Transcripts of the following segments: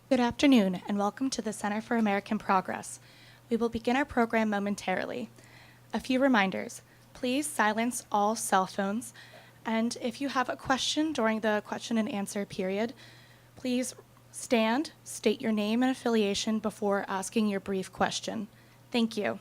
Good afternoon, and welcome to the Center for American Progress. We will begin our program momentarily. A few reminders. Please silence all cell phones, and if you have a question during the question and answer period, please stand, state your name and affiliation before asking your brief question. Thank you.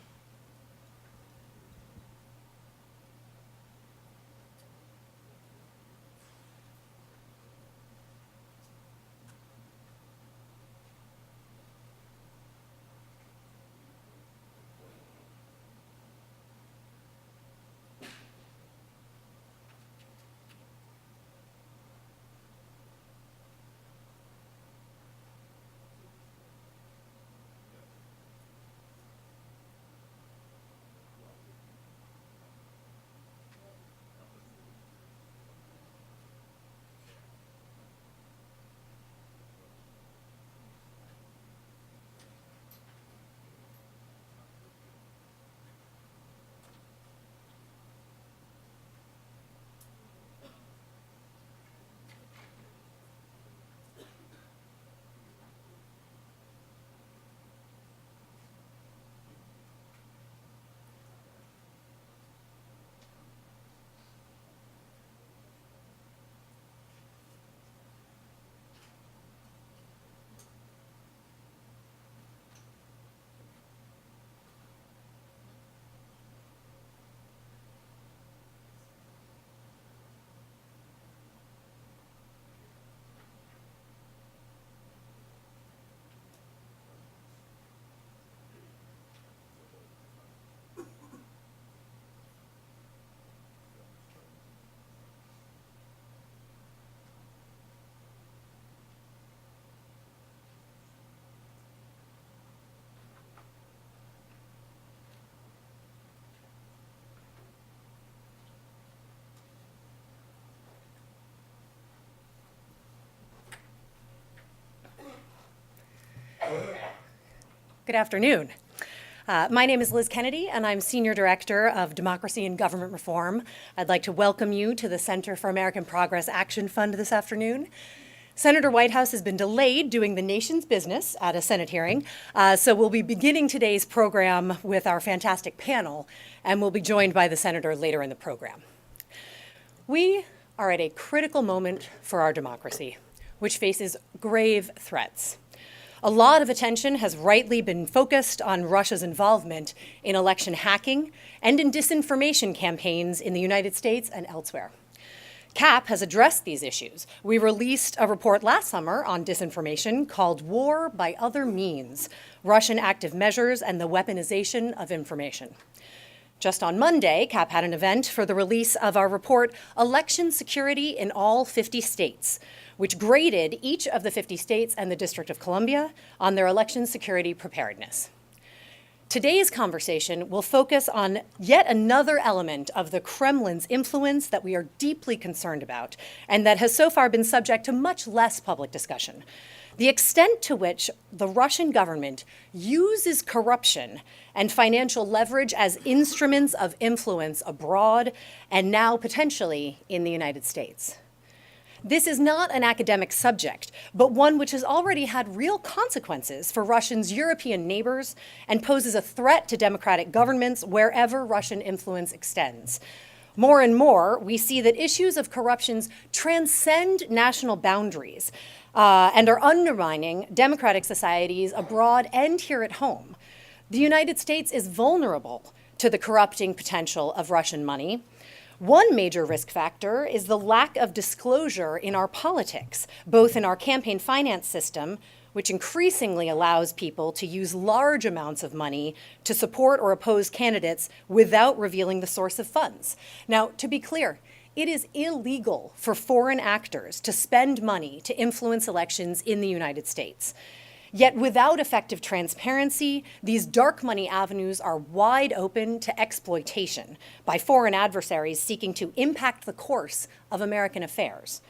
Good afternoon. My name is Liz Kennedy, and I'm Senior Director of Democracy and Government Reform. I'd like to welcome you to the Center for American Progress Action Fund this afternoon. Senator Whitehouse has been delayed doing the nation's business at a Senate hearing, so we'll be beginning today's program with our fantastic panel, and we'll be joined by the Senator later in the program. We are at a critical moment for our democracy, which faces grave threats. A lot of attention has rightly been focused on Russia's involvement in election hacking and in disinformation campaigns in the United States and elsewhere. CAP has addressed these issues. We released a report last summer on disinformation called War by Other Means: Russian Active Measures and the Weaponization of Information. Just on Monday, CAP had an event for the release of our report, Election Security in All 50 States, which graded each of the 50 states and the District of Columbia on their election security preparedness. Today's conversation will focus on yet another element of the Kremlin's influence that we are deeply concerned about and that has so far been subject to much less public discussion: the extent to which the Russian government uses corruption and financial leverage as instruments of influence abroad and now potentially in the United States. This is not an academic subject, but one which has already had real consequences for Russia's European neighbors and poses a threat to democratic governments wherever Russian influence extends. More and more, we see that issues of corruption transcend national boundaries and are undermining democratic societies abroad and here at home. The United States is vulnerable to the corrupting potential of Russian money. One major risk factor is the lack of disclosure in our politics, both in our campaign finance system, which increasingly allows people to use large amounts of money to support or oppose candidates without revealing the source of funds. Now, to be clear, it is illegal for foreign actors to spend money to influence elections in the United States. Yet without effective transparency, these dark money avenues are wide open to exploitation by foreign adversaries seeking to impact the course of American affairs.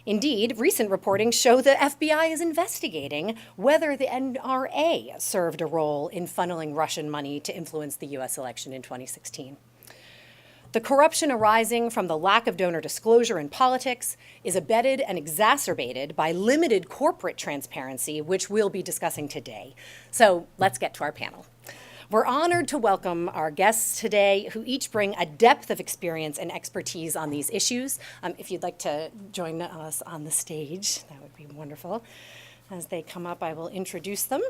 Indeed, recent reporting show the FBI is investigating whether the NRA served a role in funneling Russian money to influence the US election in 2016. The corruption arising from the lack of donor disclosure in politics is abetted and exacerbated by limited corporate transparency, which we'll be discussing today. So let's get to our panel. We're honored to welcome our guests today who each bring a depth of experience and expertise on these issues. If you'd like to join us on the stage, that would be wonderful. As they come up, I will introduce them.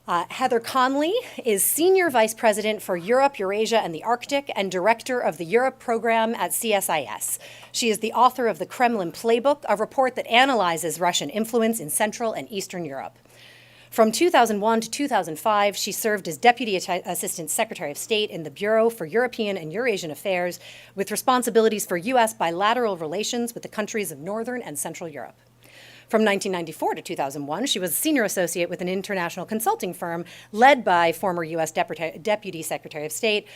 Heather Conley is Senior Vice President for Europe, Eurasia, and the Arctic and Director of the Europe Program at CSIS. She is the author of the Kremlin Playbook, a report that analyzes Russian influence in Central and Eastern Europe. From 2001 to 2005, she served as Deputy Assistant Secretary of State in the Bureau for European and Eurasian Affairs, with responsibilities for U.S. bilateral relations with the countries of Northern and Central Europe. From 1994 to 2001, she was a senior associate with an international consulting firm led by former U.S. Deputy Secretary of State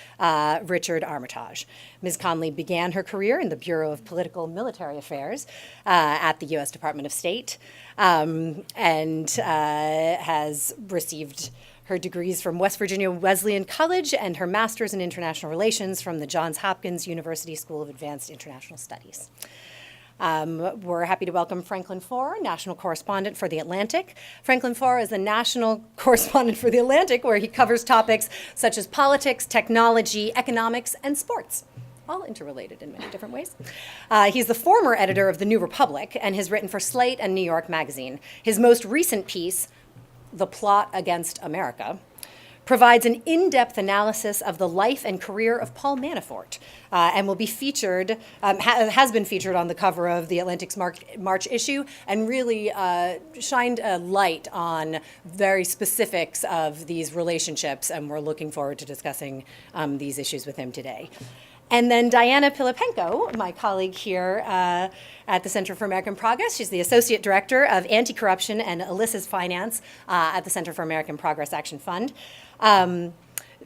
Richard Armitage. Ms. Conley began her career in the Bureau of Political and Military Affairs at the U.S. Department of State and has received her degrees from West Virginia Wesleyan College and her master's in international relations from the Johns Hopkins University School of Advanced International Studies. We're happy to welcome Franklin Foer, national correspondent for The Atlantic. Franklin Foer is the national correspondent for The Atlantic, where he covers topics such as politics, technology, economics, and sports, all interrelated in many different ways. He's the former editor of The New Republic and has written for Slate and New York Magazine. His most recent piece, The Plot Against America, provides an in-depth analysis of the life and career of Paul Manafort and will be featured, has been featured on the cover of The Atlantic's March issue and really shined a light on very specifics of these relationships, and we're looking forward to discussing these issues with him today. And then Diana Pilipenko, my colleague here at the Center for American Progress. She's the Associate Director of Anti-Corruption and Illicit Finance at the Center for American Progress Action Fund.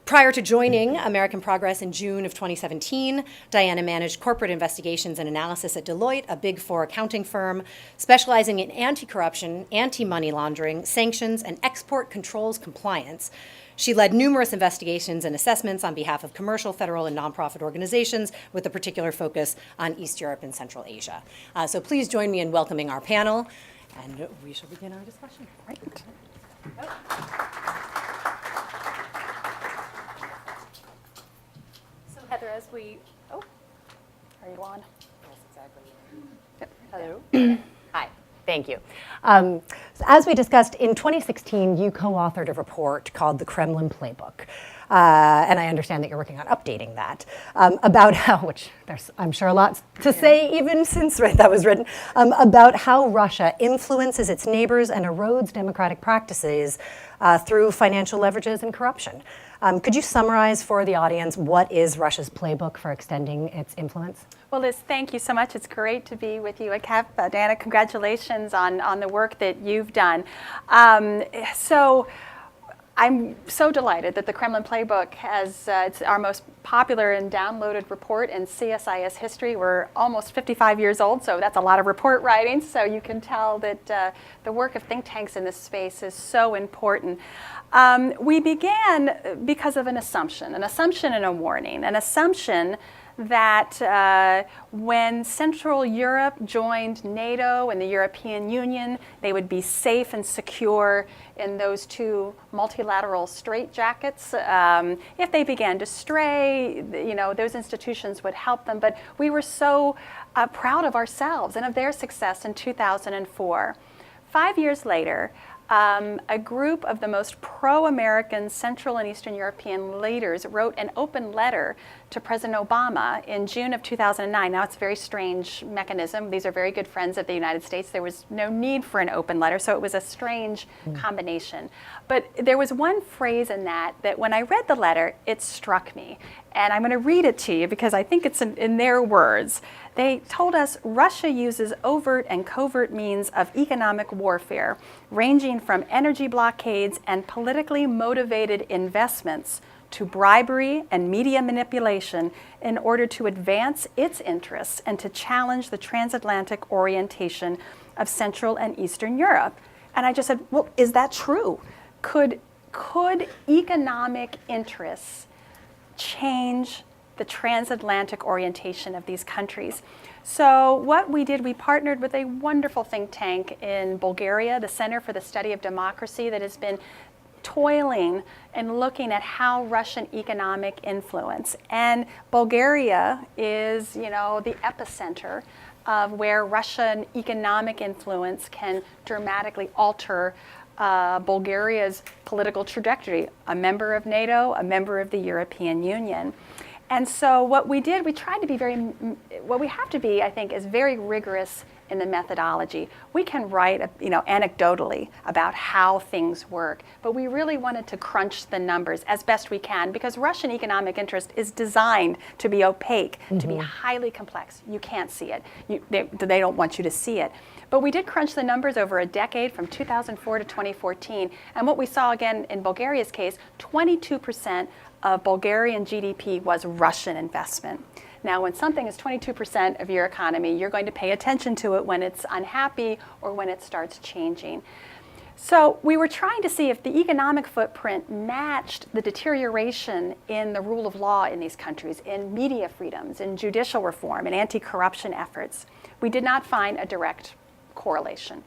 Prior to joining American Progress in June of 2017, Diana managed corporate investigations and analysis at Deloitte, a Big Four accounting firm specializing in anti-corruption, anti-money laundering, sanctions, and export controls compliance. She led numerous investigations and assessments on behalf of commercial, federal, and nonprofit organizations with a particular focus on East Europe and Central Asia. So please join me in welcoming our panel, and we shall begin our discussion. Great. So Heather, as we, are you on? Yes, exactly. Yep. Hello. Hi. Thank you. As we discussed, in 2016, you co-authored a report called the Kremlin Playbook. And I understand that you're working on updating that, about how, which there's, I'm sure, a lot to say even since that was written, about how Russia influences its neighbors and erodes democratic practices through financial leverages and corruption. Could you summarize for the audience what is Russia's playbook for extending its influence? Well, Liz, thank you so much. It's great to be with you at CAP. Diana, congratulations on the work that you've done. So I'm so delighted that the Kremlin Playbook has, it's our most popular and downloaded report in CSIS history. We're almost 55 years old, so that's a lot of report writing. So you can tell that the work of think tanks in this space is so important. We began because of an assumption and a warning. An assumption that when Central Europe joined NATO and the European Union, they would be safe and secure in those two multilateral straitjackets. If they began to stray, you know, those institutions would help them. But we were so proud of ourselves and of their success in 2004. 5 years later, a group of the most pro-American Central and Eastern European leaders wrote an open letter to President Obama in June of 2009. Now, it's a very strange mechanism. These are very good friends of the United States. There was no need for an open letter, so it was a strange combination. But there was one phrase in that when I read the letter, it struck me. And I'm going to read it to you because I think it's in their words. They told us Russia uses overt and covert means of economic warfare, ranging from energy blockades and politically motivated investments to bribery and media manipulation in order to advance its interests and to challenge the transatlantic orientation of Central and Eastern Europe. And I just said, well, is that true? Could economic interests change the transatlantic orientation of these countries. So what we did, we partnered with a wonderful think tank in Bulgaria, the Center for the Study of Democracy, that has been toiling and looking at how Russian economic influence. And Bulgaria is, the epicenter of where Russian economic influence can dramatically alter Bulgaria's political trajectory, a member of NATO, a member of the European Union. And so what we did, we tried to be what we have to be, I think, is very rigorous in the methodology. We can write, anecdotally about how things work, but we really wanted to crunch the numbers as best we can, because Russian economic interest is designed to be opaque, to be highly complex. You can't see it. They don't want you to see it. But we did crunch the numbers over a decade from 2004 to 2014. And what we saw, again, in Bulgaria's case, 22% of Bulgarian GDP was Russian investment. Now, when something is 22% of your economy, you're going to pay attention to it when it's unhappy or when it starts changing. So we were trying to see if the economic footprint matched the deterioration in the rule of law in these countries, in media freedoms, in judicial reform, and anti-corruption efforts. We did not find a direct correlation.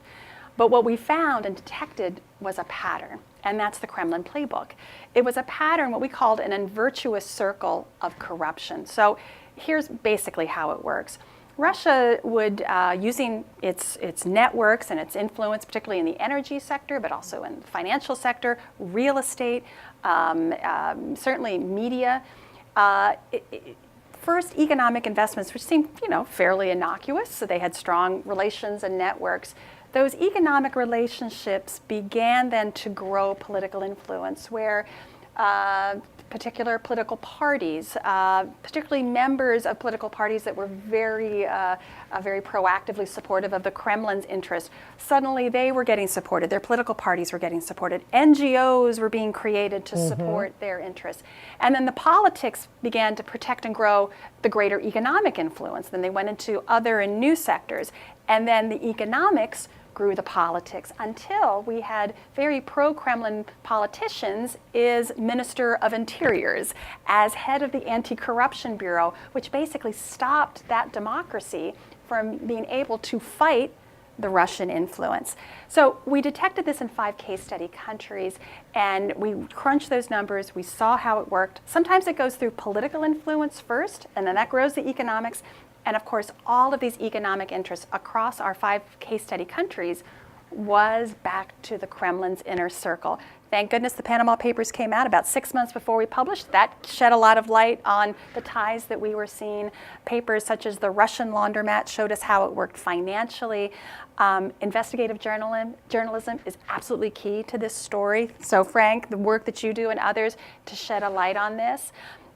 But what we found and detected was a pattern, and that's the Kremlin playbook. It was a pattern, what we called an unvirtuous circle of corruption. So here's basically how it works. Russia would, using its networks and its influence, particularly in the energy sector, but also in the financial sector, real estate, certainly media, first economic investments, which seemed, fairly innocuous, so they had strong relations and networks. Those economic relationships began then to grow political influence, where particular political parties, particularly members of political parties that were very proactively supportive of the Kremlin's interests, suddenly they were getting supported. Their political parties were getting supported. NGOs were being created to support their interests. And then the politics began to protect and grow the greater economic influence. Then they went into other and new sectors. And then the economics grew the politics, until we had very pro-Kremlin politicians as Minister of Interiors, as head of the Anti-Corruption Bureau, which basically stopped that democracy from being able to fight the Russian influence. So we detected this in 5 case study countries, and we crunched those numbers. We saw how it worked. Sometimes it goes through political influence first, and then that grows the economics. And of course, all of these economic interests across our 5 case study countries was back to the Kremlin's inner circle. Thank goodness the Panama Papers came out about 6 months before we published. That shed a lot of light on the ties that we were seeing. Papers such as the Russian laundromat showed us how it worked financially. Investigative journalism is absolutely key to this story. So Frank, the work that you do and others to shed a light on this.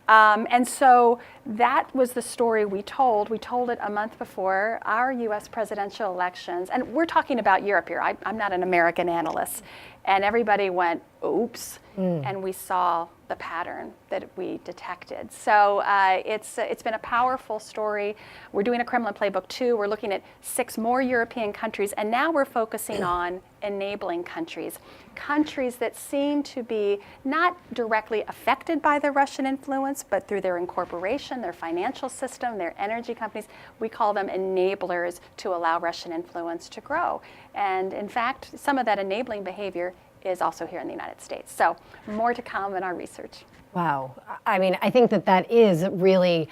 And so that was the story we told. We told it a month before our US presidential elections. And we're talking about Europe here. I'm not an American analyst. And everybody went, oops. And we saw the pattern that we detected. So it's been a powerful story. We're doing a Kremlin playbook too. We're looking at 6 more European countries. And now we're focusing on enabling countries. Countries that seem to be not directly affected by the Russian influence, but through their incorporation, their financial system, their energy companies. We call them enablers to allow Russian influence to grow. And in fact, some of that enabling behavior is also here in the United States. So more to come in our research. Wow. I mean, I think that is really,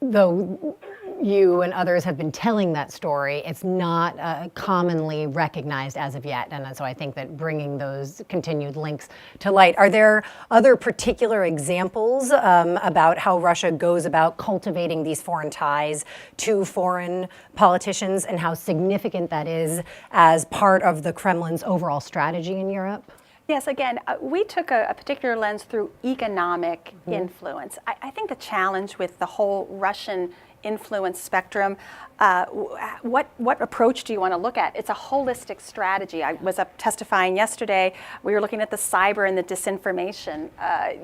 though you and others have been telling that story, it's not commonly recognized as of yet. And so I think that bringing those continued links to light. Are there other particular examples about how Russia goes about cultivating these foreign ties to foreign politicians, and how significant that is as part of the Kremlin's overall strategy in Europe? Yes, again, we took a particular lens through economic influence. I think the challenge with the whole Russian influence spectrum, what approach do you want to look at? It's a holistic strategy. I was up testifying yesterday. We were looking at the cyber and the disinformation.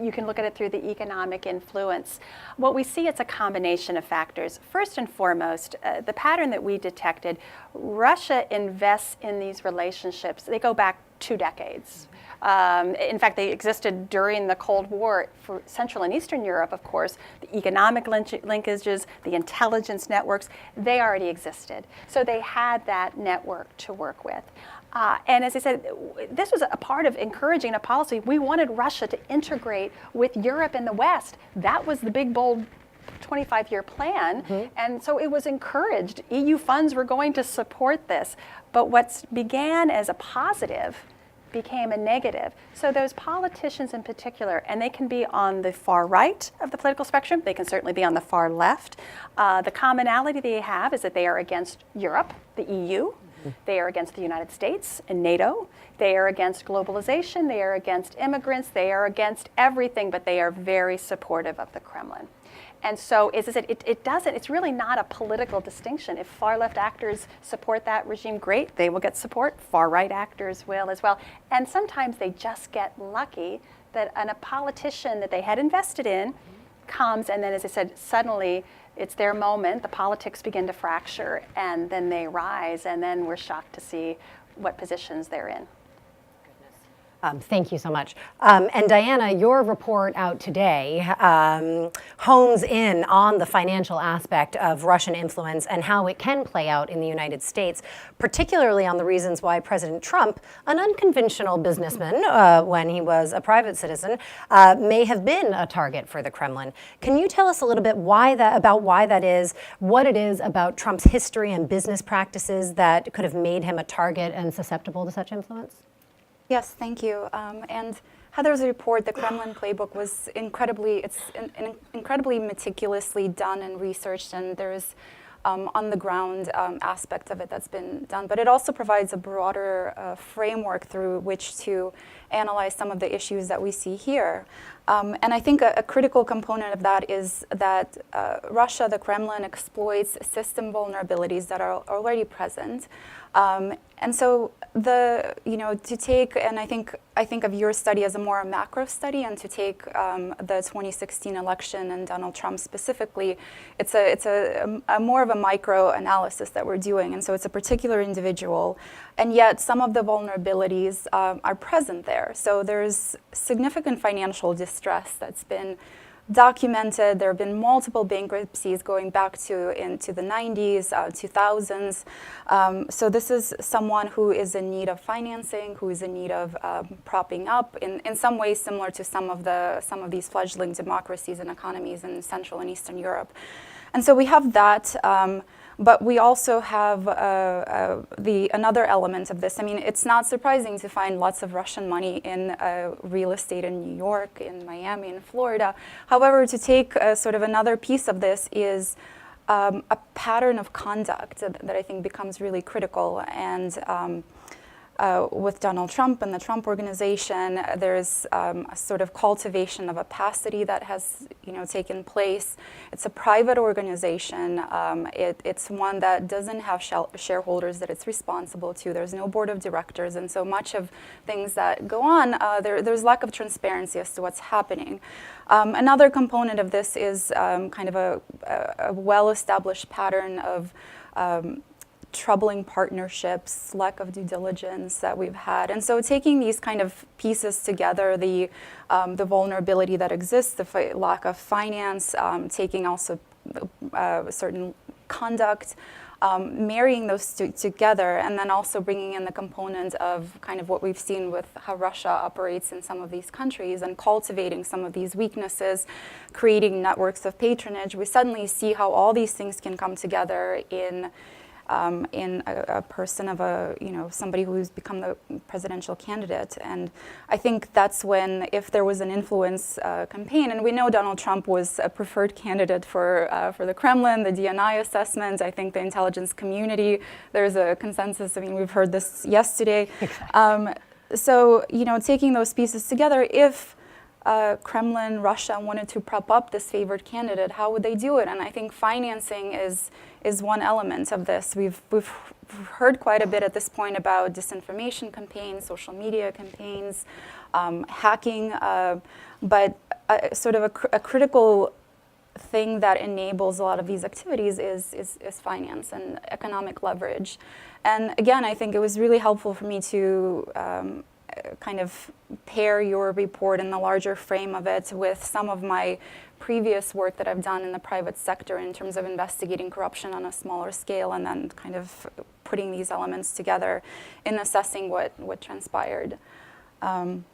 You can look at it through the economic influence. What we see, it's a combination of factors. First and foremost, the pattern that we detected, Russia invests in these relationships. They go back 2 decades. In fact, they existed during the Cold War for Central and Eastern Europe, of course. The economic linkages, the intelligence networks, they already existed. So they had that network to work with. And as I said, this was a part of encouraging a policy. We wanted Russia to integrate with Europe and the West. That was the big, bold 25-year plan. And so it was encouraged. EU funds were going to support this. But what began as a positive became a negative. So those politicians in particular, and they can be on the far right of the political spectrum, they can certainly be on the far left. The commonality they have is that they are against Europe, the EU, they are against the United States and NATO, they are against globalization, they are against immigrants, they are against everything, but they are very supportive of the Kremlin. And so, as I said, it's really not a political distinction. If far-left actors support that regime, great, they will get support. Far-right actors will as well. And sometimes they just get lucky that a politician that they had invested in comes, and then, as I said, suddenly it's their moment, the politics begin to fracture, and then they rise, and then we're shocked to see what positions they're in. Thank you so much. And Diana, your report out today hones in on the financial aspect of Russian influence and how it can play out in the United States, particularly on the reasons why President Trump, an unconventional businessman when he was a private citizen, may have been a target for the Kremlin. Can you tell us a little bit about why that is, what it is about Trump's history and business practices that could have made him a target and susceptible to such influence? Yes, thank you. And Heather's report, the Kremlin playbook, was incredibly meticulously done and researched, and there's on the ground aspect of it that's been done. But it also provides a broader framework through which to analyze some of the issues that we see here. And I think a critical component of that is that Russia, the Kremlin, exploits system vulnerabilities that are already present. And so to take, and I think of your study as a more macro study, and to take the 2016 election and Donald Trump specifically, it's a more of a micro analysis that we're doing. And so it's a particular individual, and yet some of the vulnerabilities are present there. So there's significant financial distress that's been documented. There have been multiple bankruptcies going back into the 90s, 2000s. So this is someone who is in need of financing, who is in need of propping up, in some ways similar to some of these fledgling democracies and economies in Central and Eastern Europe. And so we have that. But we also have another element of this. I mean, it's not surprising to find lots of Russian money in real estate in New York, in Miami, in Florida. However, to take sort of another piece of this is a pattern of conduct that I think becomes really critical. And with Donald Trump and the Trump organization, there's a sort of cultivation of opacity that has taken place. It's a private organization. It's one that doesn't have shareholders that it's responsible to. There's no board of directors, and so much of things that go on, there's lack of transparency as to what's happening. Another component of this is kind of a well-established pattern of troubling partnerships, lack of due diligence that we've had. And so taking these kind of pieces together, the vulnerability that exists, the lack of finance, taking also certain conduct, marrying those two together, and then also bringing in the component of kind of what we've seen with how Russia operates in some of these countries and cultivating some of these weaknesses, creating networks of patronage, we suddenly see how all these things can come together in a person of somebody who's become the presidential candidate. And I think that's when, if there was an influence campaign, and we know Donald Trump was a preferred candidate for the Kremlin, the DNI assessment, I think the intelligence community, there's a consensus. I mean, we've heard this yesterday. So, taking those pieces together, if Kremlin, Russia wanted to prop up this favored candidate, how would they do it? And I think financing is one element of this. We've heard quite a bit at this point about disinformation campaigns, social media campaigns, hacking, but sort of a critical thing that enables a lot of these activities is finance and economic leverage. And again, I think it was really helpful for me to kind of pair your report in the larger frame of it with some of my previous work that I've done in the private sector in terms of investigating corruption on a smaller scale, and then kind of putting these elements together in assessing what transpired. And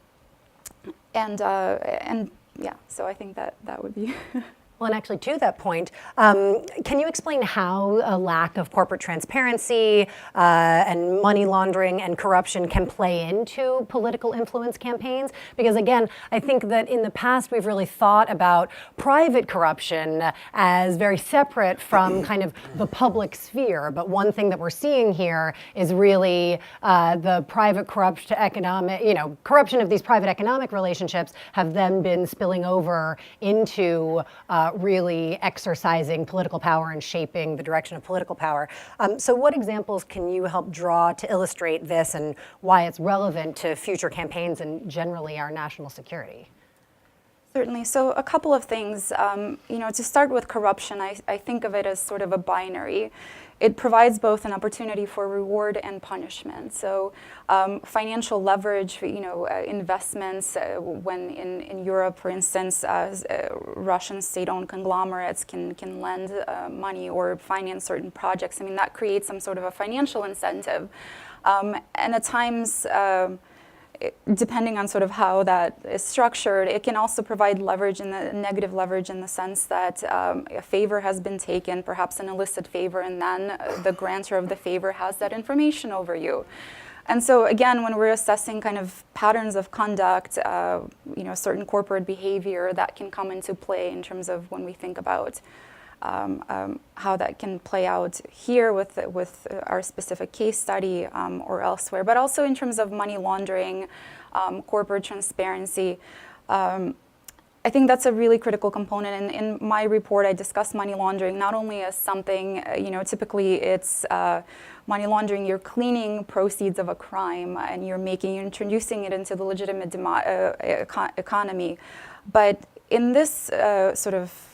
yeah, so I think that would be. Well, and actually, to that point, can you explain how a lack of corporate transparency and money laundering and corruption can play into political influence campaigns? Because again, I think that in the past we've really thought about private corruption as very separate from kind of the public sphere. But one thing that we're seeing here is really the private corrupt economic, corruption of these private economic relationships have then been spilling over into really exercising political power and shaping the direction of political power. So what examples can you help draw to illustrate this and why it's relevant to future campaigns and generally our national security? Certainly. So a couple of things. To start with corruption, I think of it as sort of a binary. It provides both an opportunity for reward and punishment. So financial leverage, investments, when in Europe, for instance, Russian state-owned conglomerates can lend money or finance certain projects. I mean, that creates some sort of a financial incentive. And at times, depending on sort of how that is structured, it can also provide leverage in the negative leverage in the sense that a favor has been taken, perhaps an illicit favor, and then the grantor of the favor has that information over you. And so again, when we're assessing kind of patterns of conduct, certain corporate behavior that can come into play in terms of when we think about how that can play out here with our specific case study or elsewhere, but also in terms of money laundering, corporate transparency. I think that's a really critical component. In my report, I discuss money laundering not only as something, typically it's money laundering, you're cleaning proceeds of a crime and you're introducing it into the legitimate economy. But in this sort of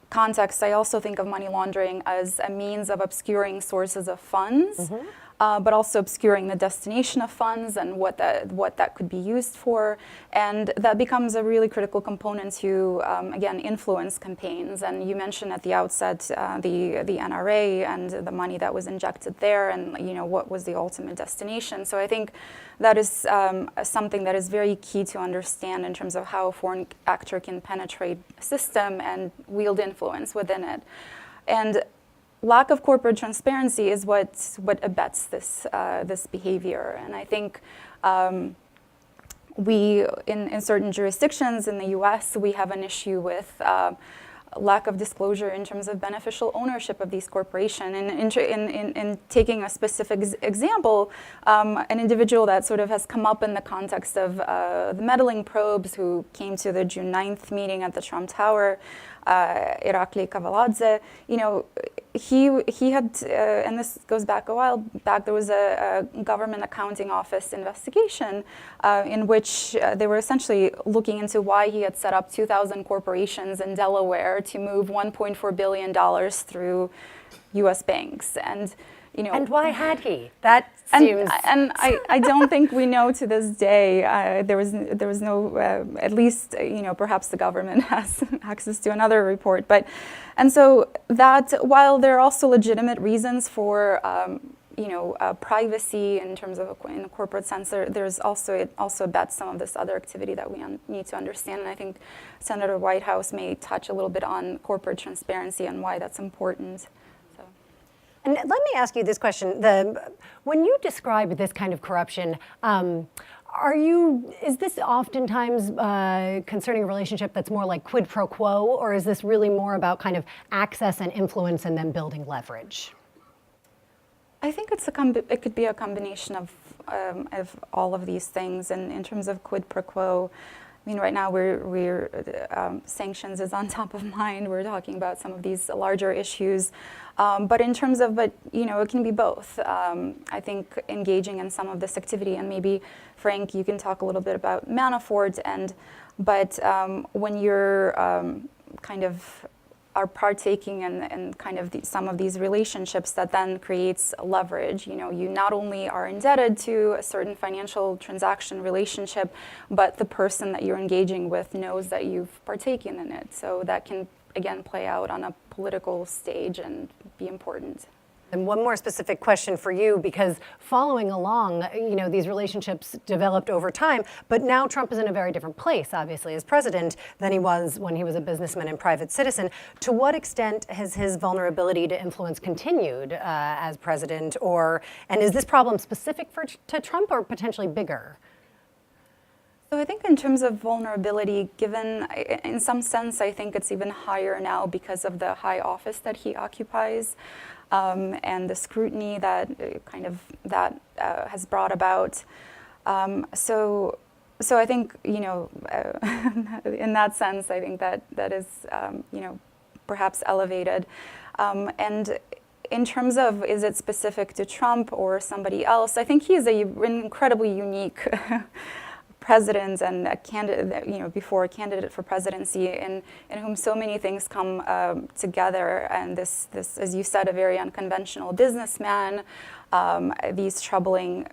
context, I also think of money laundering as a means of obscuring sources of funds, but also obscuring the destination of funds and what that could be used for. And that becomes a really critical component to, again, influence campaigns. And you mentioned at the outset the NRA and the money that was injected there and, what was the ultimate destination. So I think that is something that is very key to understand in terms of how a foreign actor can penetrate a system and wield influence within it. And lack of corporate transparency is what abets this behavior. And I think we, in certain jurisdictions in the US, we have an issue with lack of disclosure in terms of beneficial ownership of these corporations. And in taking a specific example, an individual that sort of has come up in the context of the meddling probes who came to the June 9th meeting at the Trump Tower, Irakli Kavaladze, he had, and this goes back a while back, there was a government accounting office investigation in which they were essentially looking into why he had set up 2,000 corporations in Delaware to move $1.4 billion through U.S. banks. And and why had he? That seems. And I don't think we know to this day. There was no. At least perhaps the government has access to another report. And so that while there are also legitimate reasons for privacy in terms of in the corporate sense, there's also it also abets some of this other activity that we need to understand. And I think Senator Whitehouse may touch a little bit on corporate transparency and why that's important. And let me ask you this question. When you describe this kind of corruption, is this oftentimes concerning a relationship that's more like quid pro quo, or is this really more about kind of access and influence and then building leverage? I think it could be a combination of all of these things. And in terms of quid pro quo, I mean, right now we're sanctions is on top of mind. We're talking about some of these larger issues, but in terms of, it can be both. I think engaging in some of this activity, and maybe Frank, you can talk a little bit about Manafort, but when you're kind of are partaking in kind of some of these relationships that then creates leverage. You know, you not only are indebted to a certain financial transaction relationship, but the person that you're engaging with knows that you've partaken in it. So that can, again, play out on a political stage and be important. And one more specific question for you, because following along, you know, these relationships developed over time, but now Trump is in a very different place, obviously, as president than he was when he was a businessman and private citizen. To what extent has his vulnerability to influence continued as president, and is this problem specific to Trump or potentially bigger? So I think in terms of vulnerability, given, in some sense, I think it's even higher now because of the high office that he occupies. And the scrutiny that has brought about. So I think, you know, in that sense, I think that is, you know, perhaps elevated. And in terms of, is it specific to Trump or somebody else? I think he is an incredibly unique president and a candidate, you know, before a candidate for presidency, in whom so many things come together. And this, as you said, a very unconventional businessman, these troubling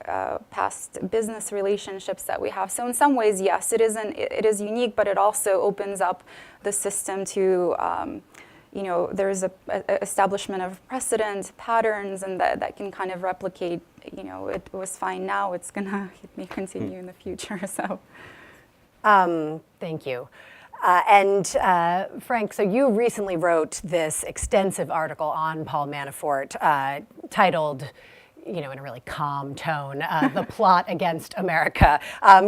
past business relationships that we have. So in some ways, yes, it is unique, but it also opens up the system to, you know, there's a establishment of precedent, patterns, and that can kind of replicate. You know, it was fine now, it may continue in the future, so. Thank you. And Frank, so you recently wrote this extensive article on Paul Manafort titled, you know, in a really calm tone, The Plot Against America.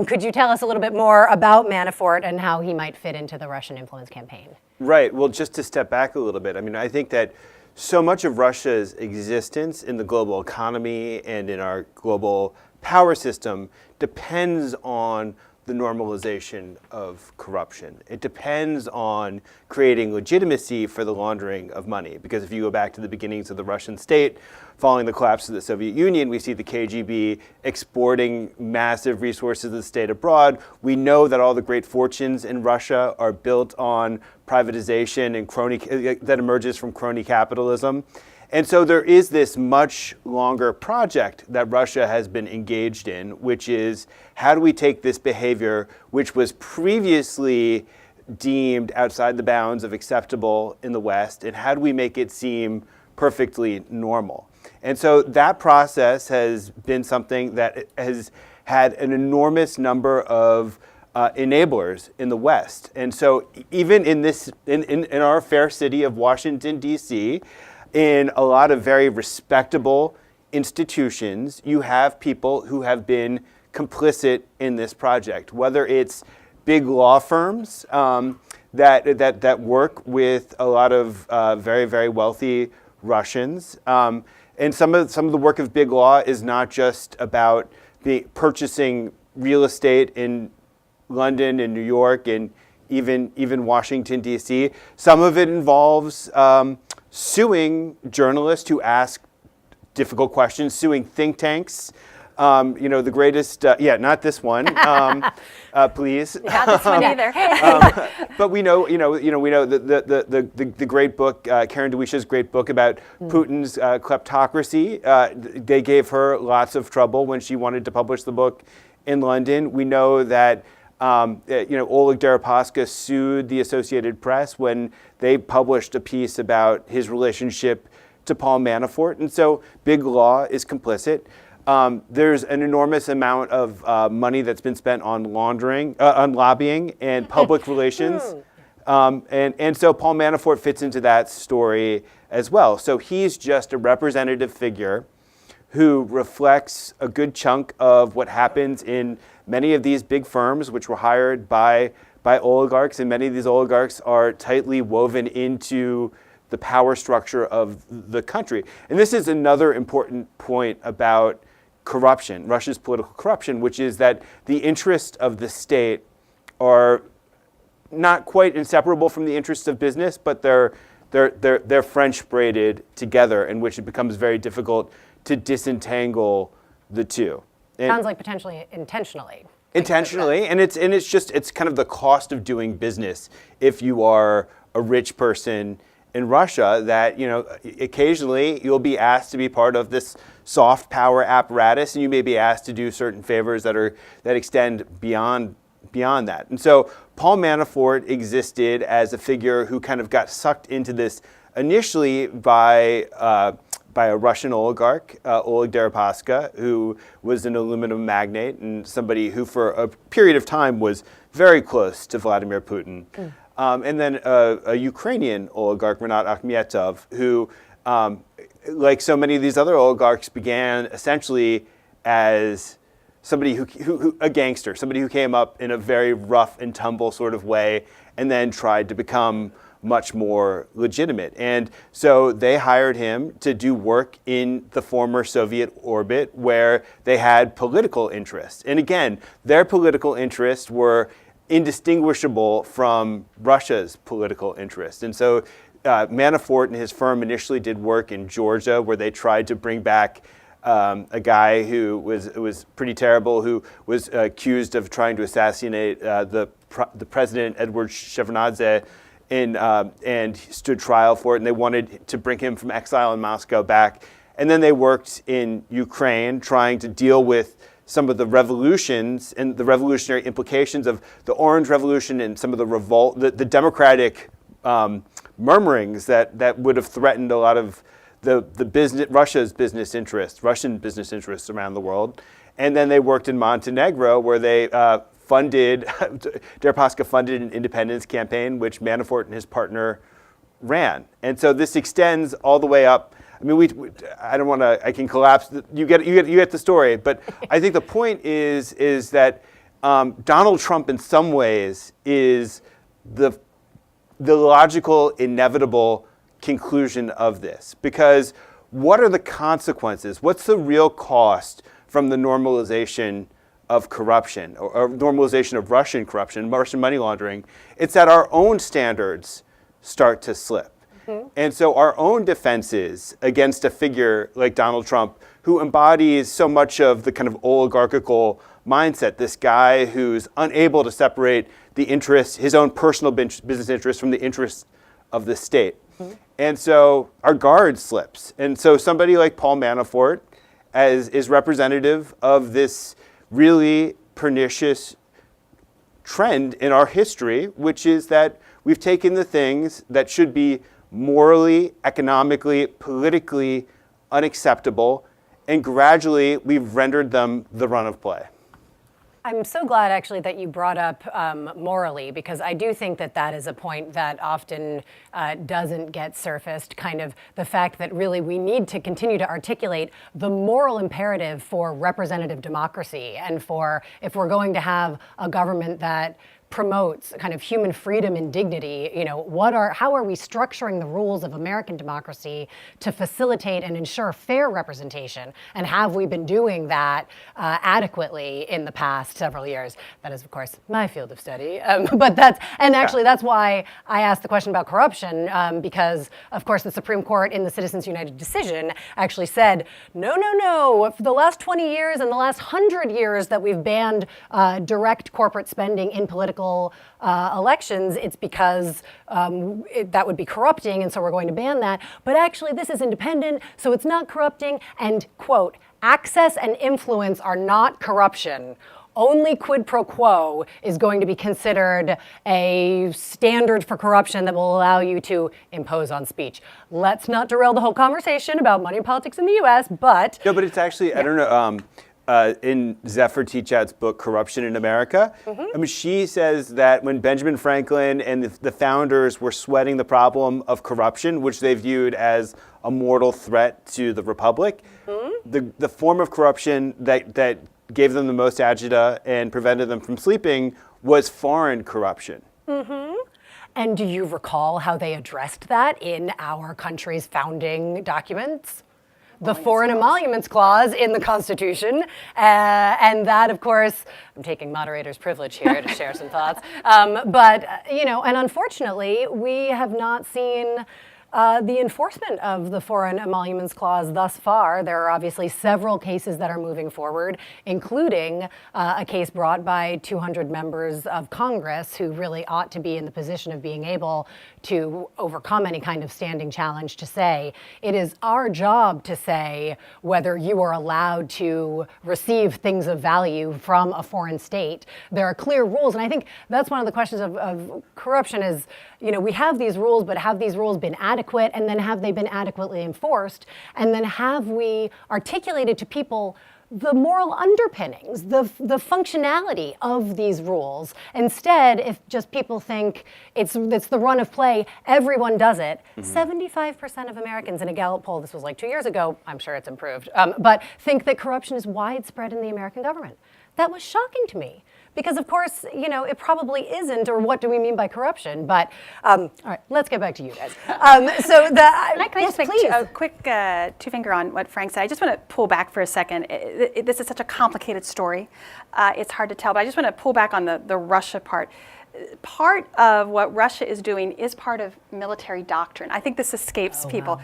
Could you tell us a little bit more about Manafort and how he might fit into the Russian influence campaign? Right. Well, just to step back a little bit, I mean, I think that so much of Russia's existence in the global economy and in our global power system depends on the normalization of corruption. It depends on creating legitimacy for the laundering of money. Because if you go back to the beginnings of the Russian state, following the collapse of the Soviet Union, we see the KGB exporting massive resources of the state abroad. We know that all the great fortunes in Russia are built on privatization and crony that emerges from crony capitalism. And so there is this much longer project that Russia has been engaged in, which is how do we take this behavior, which was previously deemed outside the bounds of acceptable in the West, and how do we make it seem perfectly normal? And so that process has been something that has had an enormous number of enablers in the West. And so even in our fair city of Washington, D.C., in a lot of very respectable institutions, you have people who have been complicit in this project, whether it's big law firms that work with a lot of very, very wealthy Russians. And some of the work of big law is not just about purchasing real estate in London and New York and even Washington, D.C. Some of it involves suing journalists who ask difficult questions, suing think tanks. You know, the greatest, not this one, please. Not this one either. But we know the great book, Karen DeWeese's great book about Putin's kleptocracy. They gave her lots of trouble when she wanted to publish the book in London. We know that Oleg Deripaska sued the Associated Press when they published a piece about his relationship to Paul Manafort. And so big law is complicit. There's an enormous amount of money that's been spent on laundering, on lobbying and public relations. And so Paul Manafort fits into that story as well. So he's just a representative figure who reflects a good chunk of what happens in many of these big firms, which were hired by oligarchs, and many of these oligarchs are tightly woven into the power structure of the country. And this is another important point about corruption, Russia's political corruption, which is that the interests of the state are not quite inseparable from the interests of business, but they're French braided together, in which it becomes very difficult to disentangle the two. Sounds like potentially intentionally. Intentionally, and it's kind of the cost of doing business if you are a rich person in Russia that, occasionally you'll be asked to be part of this soft power apparatus, and you may be asked to do certain favors that extend beyond that. And so Paul Manafort existed as a figure who kind of got sucked into this initially by a Russian oligarch, Oleg Deripaska, who was an aluminum magnate and somebody who for a period of time was very close to Vladimir Putin. And then a Ukrainian oligarch, Renat Akhmetov, who, like so many of these other oligarchs, began essentially as somebody who a gangster, somebody who came up in a very rough and tumble sort of way and then tried to become much more legitimate. And so they hired him to do work in the former Soviet orbit where they had political interests. And again, their political interests were indistinguishable from Russia's political interests. And so Manafort and his firm initially did work in Georgia where they tried to bring back a guy who was pretty terrible, who was accused of trying to assassinate the president, Edward Shevardnadze, and stood trial for it, and they wanted to bring him from exile in Moscow back. And then they worked in Ukraine trying to deal with some of the revolutions and the revolutionary implications of the Orange Revolution and some of the revolt, the democratic murmurings that would have threatened a lot of the business, Russian business interests around the world. And then they worked in Montenegro where they Deripaska funded an independence campaign, which Manafort and his partner ran. And so this extends all the way up. I mean, I don't want to. I can collapse. You get the story. But I think the point is that Donald Trump, in some ways, is the logical, inevitable conclusion of this. Because what are the consequences? What's the real cost from the normalization of corruption or normalization of Russian corruption, Russian money laundering? It's that our own standards start to slip. And so our own defenses against a figure like Donald Trump, who embodies so much of the kind of oligarchical mindset, this guy who's unable to separate the interests, his own personal business interests from the interests of the state. And so our guard slips. And so somebody like Paul Manafort is representative of this really pernicious trend in our history, which is that we've taken the things that should be morally, economically, politically unacceptable, and gradually we've rendered them the run of play. I'm so glad, actually, that you brought up morally, because I do think that is a point that often doesn't get surfaced, kind of the fact that really we need to continue to articulate the moral imperative for representative democracy and for if we're going to have a government that promotes kind of human freedom and dignity, how are we structuring the rules of American democracy to facilitate and ensure fair representation? And have we been doing that adequately in the past several years? That is, of course, my field of study. But that's why I asked the question about corruption, because, of course, the Supreme Court in the Citizens United decision actually said, no, for the last 20 years and the last 100 years that we've banned direct corporate spending in political elections, it's because that would be corrupting, and so we're going to ban that. But actually, this is independent, so it's not corrupting. And, quote, access and influence are not corruption. Only quid pro quo is going to be considered a standard for corruption that will allow you to impose on speech. Let's not derail the whole conversation about money and politics in the U.S., but... No, but it's actually, yeah. I don't know, in Zephyr Teachat's book, Corruption in America, I mean, she says that when Benjamin Franklin and the founders were sweating the problem of corruption, which they viewed as a mortal threat to the republic, the form of corruption that gave them the most agita and prevented them from sleeping was foreign corruption. And do you recall how they addressed that in our country's founding documents? The Foreign Emoluments Clause in the Constitution. And that, of course, I'm taking moderator's privilege here to share some thoughts. But, and unfortunately, we have not seen The enforcement of the Foreign Emoluments Clause thus far, there are obviously several cases that are moving forward, including a case brought by 200 members of Congress who really ought to be in the position of being able to overcome any kind of standing challenge to say, it is our job to say whether you are allowed to receive things of value from a foreign state. There are clear rules, and I think that's one of the questions of corruption is, we have these rules, but have these rules been adequate, and then have they been adequately enforced, and then have we articulated to people the moral underpinnings, the functionality of these rules. Instead, if just people think it's the run of play, everyone does it. 75% of Americans in a Gallup poll, this was like 2 years ago, I'm sure it's improved, but think that corruption is widespread in the American government. That was shocking to me. Because of course, it probably isn't, or what do we mean by corruption? But, all right, let's get back to you guys. Can I just make please. a quick two-finger on what Frank said? I just want to pull back for a second. This is such a complicated story. It's hard to tell, but I just want to pull back on the Russia part. Part of what Russia is doing is part of military doctrine. I think this escapes people. Wow.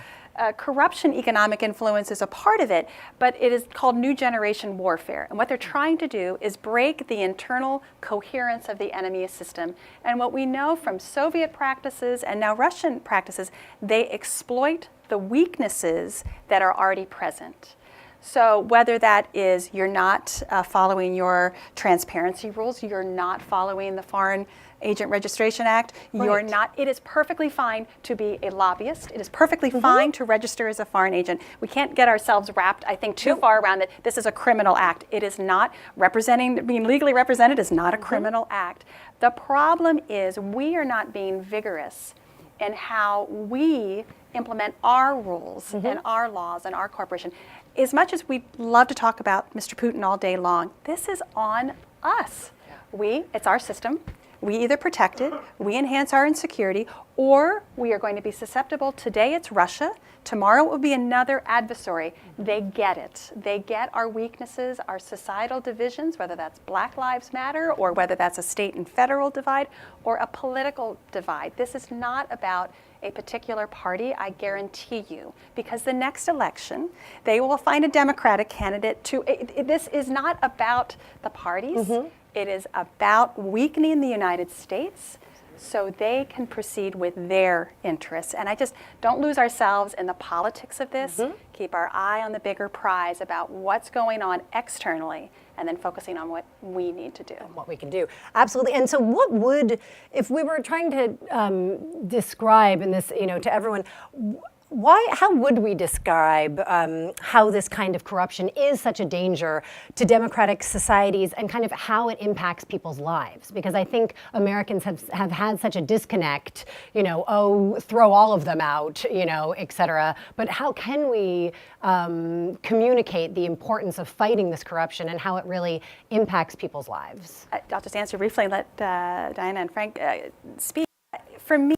Corruption, economic influence is a part of it, but it is called new generation warfare. And what they're trying to do is break the internal coherence of the enemy system. And what we know from Soviet practices and now Russian practices, they exploit the weaknesses that are already present. So whether that is you're not following your transparency rules, you're not following the Foreign Agent Registration Act, you're not, it is perfectly fine to be a lobbyist. It is perfectly fine to register as a foreign agent. We can't get ourselves wrapped, I think, too far around that this is a criminal act. It is not. Being legally represented is not a criminal act. The problem is we are not being vigorous in how we implement our rules and our laws and our corporation. As much as we love to talk about Mr. Putin all day long, this is on us. It's our system. We either protect it, we enhance our insecurity, or we are going to be susceptible. Today it's Russia, tomorrow it will be another adversary. They get it. They get our weaknesses, our societal divisions, whether that's Black Lives Matter or whether that's a state and federal divide or a political divide. This is not about a particular party, I guarantee you, because the next election, they will find a Democratic candidate to, this is not about the parties. It is about weakening the United States so they can proceed with their interests. And I just don't lose ourselves in the politics of this. Keep our eye on the bigger prize about what's going on externally and then focusing on what we need to do. What we can do. Absolutely. And so what would, if we were trying to describe in this, to everyone, how would we describe how this kind of corruption is such a danger to democratic societies and kind of how it impacts people's lives? Because I think Americans have had such a disconnect, throw all of them out, et cetera. But how can we communicate the importance of fighting this corruption and how it really impacts people's lives? I'll just answer briefly and let Diana and Frank speak. For me,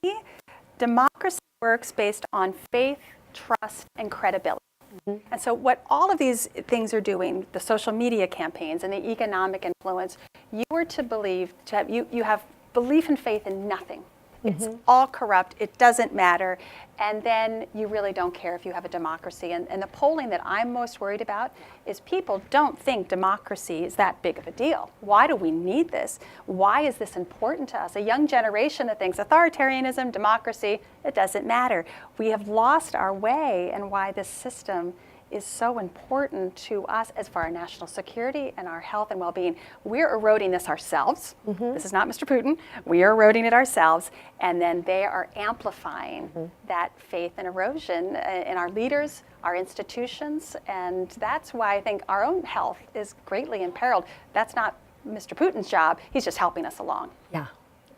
democracy works based on faith, trust, and credibility. And so what all of these things are doing, the social media campaigns and the economic influence, you are to believe, you have belief and faith in nothing. It's all corrupt. It doesn't matter. And then you really don't care if you have a democracy. And the polling that I'm most worried about is people don't think democracy is that big of a deal. Why do we need this? Why is this important to us? A young generation that thinks authoritarianism, democracy, it doesn't matter. We have lost our way and why this system is so important to us as for our national security and our health and well-being. We're eroding this ourselves. This is not Mr. Putin. We are eroding it ourselves, and then they are amplifying that faith and erosion in our leaders, our institutions, and that's why I think our own health is greatly imperiled. That's not Mr. Putin's job. He's just helping us along. Yeah,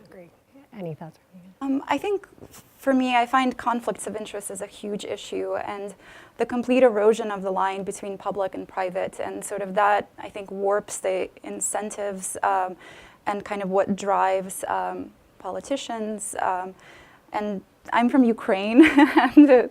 agree. Any thoughts? I think for me, I find conflicts of interest is a huge issue, and the complete erosion of the line between public and private, and sort of that, I think, warps the incentives and kind of what drives politicians. And I'm from Ukraine, and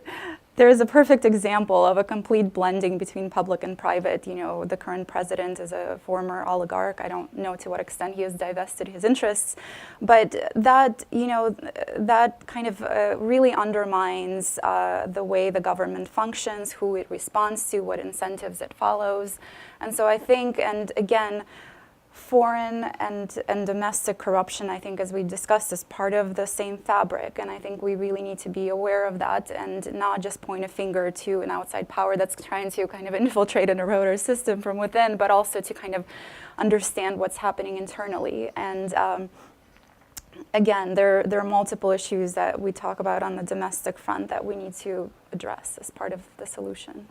There is a perfect example of a complete blending between public and private. You know, the current president is a former oligarch. I don't know to what extent he has divested his interests, but that, you know, that kind of really undermines the way the government functions, who it responds to, what incentives it follows. And so I think, and again, foreign and domestic corruption, I think, as we discussed, is part of the same fabric. And I think we really need to be aware of that and not just point a finger to an outside power that's trying to kind of infiltrate and erode our system from within, but also to kind of understand what's happening internally. And again, there are multiple issues that we talk about on the domestic front that we need to address as part of the solution.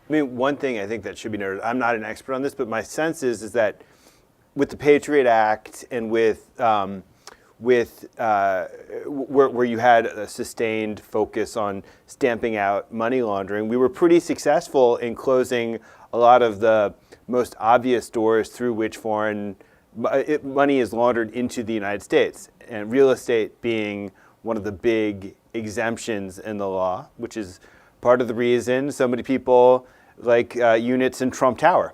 I mean, one thing I think that should be noted, I'm not an expert on this, but my sense is that with the Patriot Act and with where you had a sustained focus on stamping out money laundering, we were pretty successful in closing a lot of the most obvious doors through which foreign money is laundered into the United States, and real estate being one of the big exemptions in the law, which is part of the reason so many people like units in Trump Tower.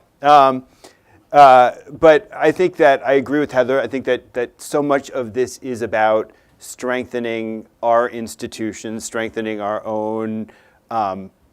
But I think that I agree with Heather. I think that so much of this is about strengthening our institutions, strengthening our own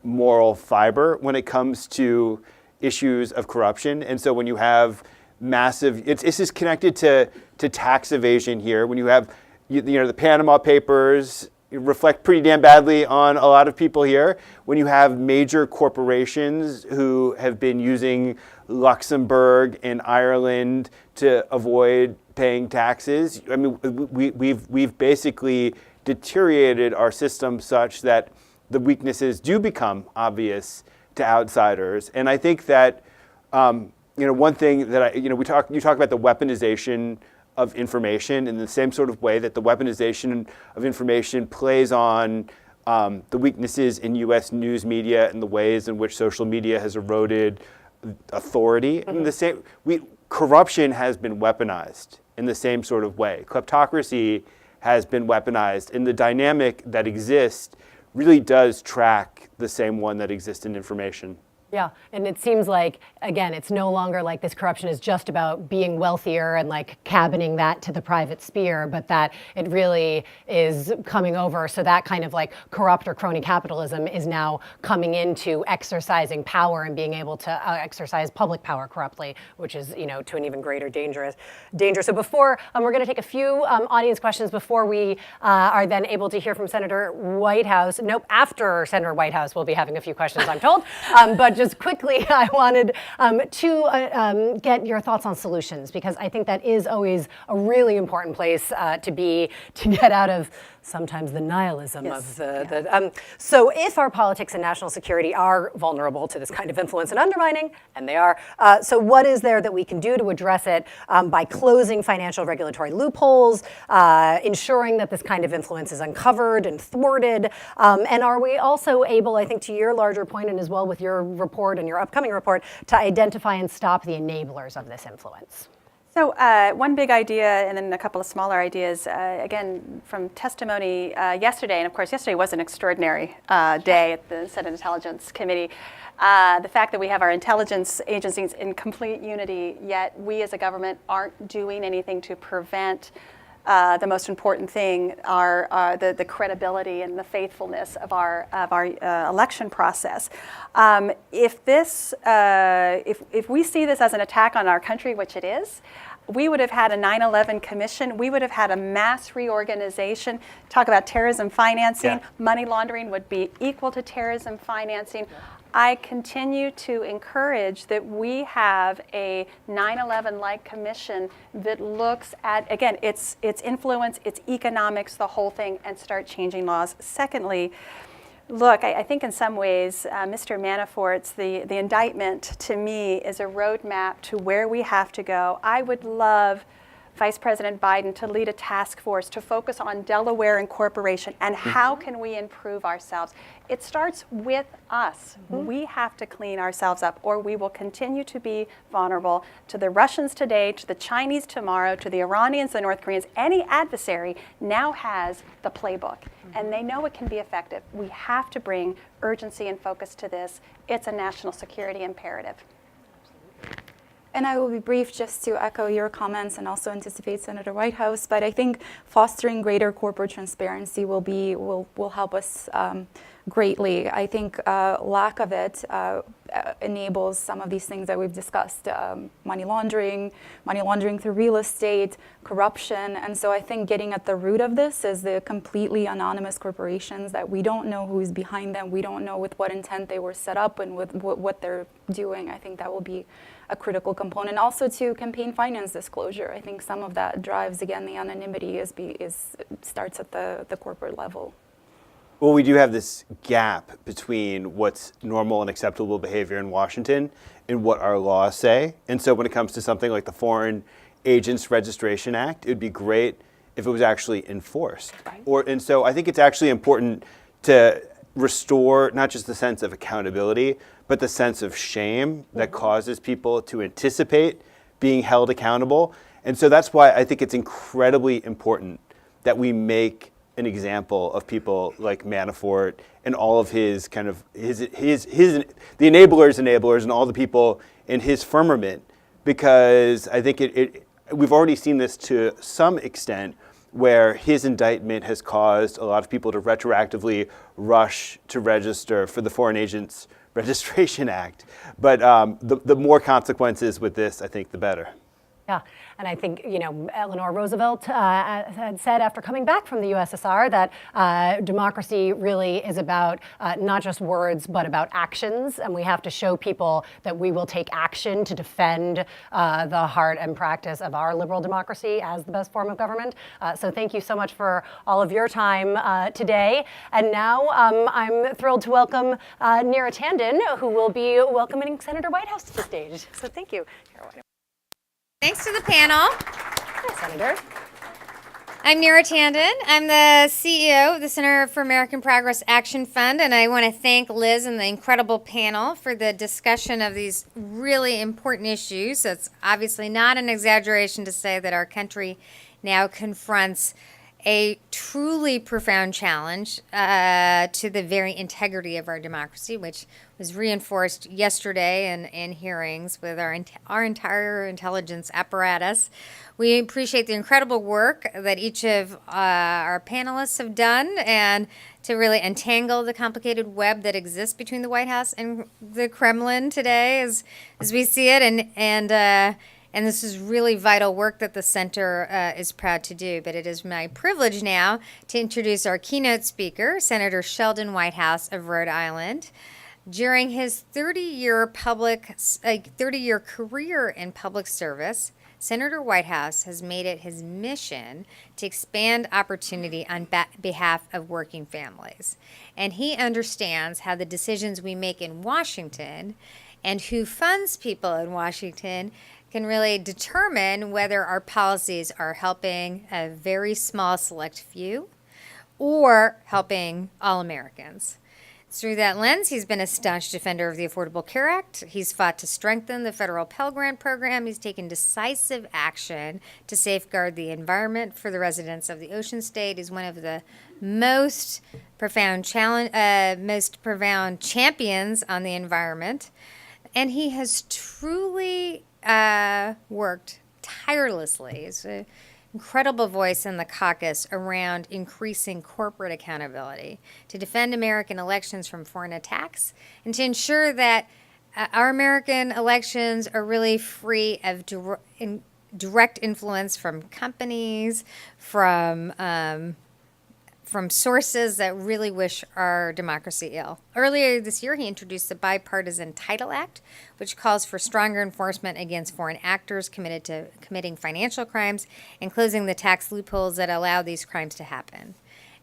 moral fiber when it comes to issues of corruption. And so when you have massive, it's just connected to tax evasion here. When you have, you know, the Panama Papers reflect pretty damn badly on a lot of people here. When you have major corporations who have been using Luxembourg and Ireland to avoid paying taxes, I mean, we've basically deteriorated our system such that the weaknesses do become obvious to outsiders. And I think that you know, one thing that you talk about the weaponization of information in the same sort of way that the weaponization of information plays on the weaknesses in U.S. news media and the ways in which social media has eroded authority. Mm-hmm. And the same, corruption has been weaponized in the same sort of way. Kleptocracy has been weaponized, and the dynamic that exists really does track the same one that exists in information. Yeah, and it seems like, again, it's no longer like this corruption is just about being wealthier and like cabining that to the private sphere, but that it really is coming over. So that kind of like corrupt or crony capitalism is now coming into exercising power and being able to exercise public power corruptly, which is, you know, to an even greater danger. So before, we're going to take a few audience questions before we are then able to hear from Senator Whitehouse. Nope, after Senator Whitehouse, we'll be having a few questions, I'm told. But just quickly, I wanted to get your thoughts on solutions, because I think that is always a really important place to be, to get out of sometimes the nihilism of the so if our politics and national security are vulnerable to this kind of influence and undermining, and they are, so what is there that we can do to address it by closing financial regulatory loopholes, ensuring that this kind of influence is uncovered and thwarted, and are we also able, I think to your larger point and as well with your report and your upcoming report, to identify and stop the enablers of this influence? So one big idea and then a couple of smaller ideas, again, from testimony yesterday, and of course yesterday was an extraordinary day at the Senate Intelligence Committee. The fact that we have our intelligence agencies in complete unity, yet we as a government aren't doing anything to prevent the most important thing, the credibility and the faithfulness of our election process. If we see this as an attack on our country, which it is, we would have had a 9/11 commission. We would have had a mass reorganization. Talk about terrorism financing. Yeah. Money laundering would be equal to terrorism financing. Yeah. I continue to encourage that we have a 9/11-like commission that looks at, again, its influence, its economics, the whole thing, and start changing laws. Secondly, look, I think in some ways, Mr. Manafort's, the indictment to me is a roadmap to where we have to go. I would love Vice President Biden to lead a task force to focus on Delaware incorporation and how can we improve ourselves. It starts with us. We have to clean ourselves up, or we will continue to be vulnerable to the Russians today, to the Chinese tomorrow, to the Iranians, the North Koreans. Any adversary now has the playbook, and they know it can be effective. We have to bring urgency and focus to this. It's a national security imperative. And I will be brief just to echo your comments and also anticipate Senator Whitehouse, but I think fostering greater corporate transparency will help us greatly. I think lack of it enables some of these things that we've discussed, money laundering through real estate, corruption. And so I think getting at the root of this is the completely anonymous corporations that we don't know who's behind them. We don't know with what intent they were set up and with what they're doing. I think that will be a critical component. Also to campaign finance disclosure. I think some of that drives, again, the anonymity starts at the corporate level. Well, we do have this gap between what's normal and acceptable behavior in Washington and what our laws say. And so when it comes to something like the Foreign Agents Registration Act, it would be great if it was actually enforced. Right. And so I think it's actually important to restore not just the sense of accountability, but the sense of shame that causes people to anticipate being held accountable. And so that's why I think it's incredibly important that we make an example of people like Manafort and all of his kind of the enablers and all the people in his firmament, because I think we've already seen this to some extent where his indictment has caused a lot of people to retroactively rush to register for the Foreign Agents Registration Act. But the more consequences with this, I think, the better. Yeah, and I think, Eleanor Roosevelt had said after coming back from the USSR that democracy really is about not just words, but about actions. And we have to show people that we will take action to defend the heart and practice of our liberal democracy as the best form of government. So thank you so much for all of your time today. And now I'm thrilled to welcome Neera Tanden, who will be welcoming Senator Whitehouse to the stage. So thank you. Thanks to the panel. Hi, Senator. I'm Neera Tanden. I'm the CEO of the Center for American Progress Action Fund, and I want to thank Liz and the incredible panel for the discussion of these really important issues. It's obviously not an exaggeration to say that our country now confronts a truly profound challenge to the very integrity of our democracy, which was reinforced yesterday in hearings with our entire intelligence apparatus. We appreciate the incredible work that each of our panelists have done and to really untangle the complicated web that exists between the White House and the Kremlin today as we see it. And this is really vital work that the center is proud to do. But it is my privilege now to introduce our keynote speaker, Senator Sheldon Whitehouse of Rhode Island. During his 30-year career in public service, Senator Whitehouse has made it his mission to expand opportunity on behalf of working families. And he understands how the decisions we make in Washington and who funds people in Washington can really determine whether our policies are helping a very small select few or helping all Americans. Through that lens, he's been a staunch defender of the Affordable Care Act. He's fought to strengthen the federal Pell Grant program. He's taken decisive action to safeguard the environment for the residents of the Ocean State. He's one of the most profound champions on the environment. And he has truly worked tirelessly. He's an incredible voice in the caucus around increasing corporate accountability, to defend American elections from foreign attacks, and to ensure that our American elections are really free of direct influence from companies, from sources that really wish our democracy ill. Earlier this year, he introduced the Bipartisan Title Act, which calls for stronger enforcement against foreign actors committing financial crimes and closing the tax loopholes that allow these crimes to happen.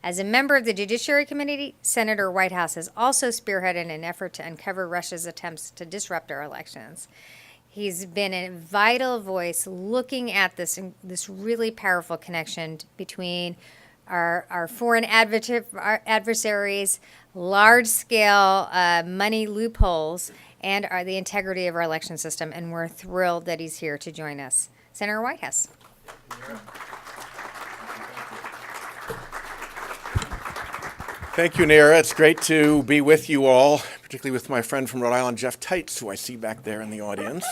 As a member of the Judiciary Committee, Senator Whitehouse has also spearheaded an effort to uncover Russia's attempts to disrupt our elections. He's been a vital voice looking at this really powerful connection between our foreign adversaries, large-scale money loopholes, and the integrity of our election system. And we're thrilled that he's here to join us. Senator Whitehouse. Thank you, Nira. It's great to be with you all, particularly with my friend from Rhode Island, Jeff Tights, who I see back there in the audience.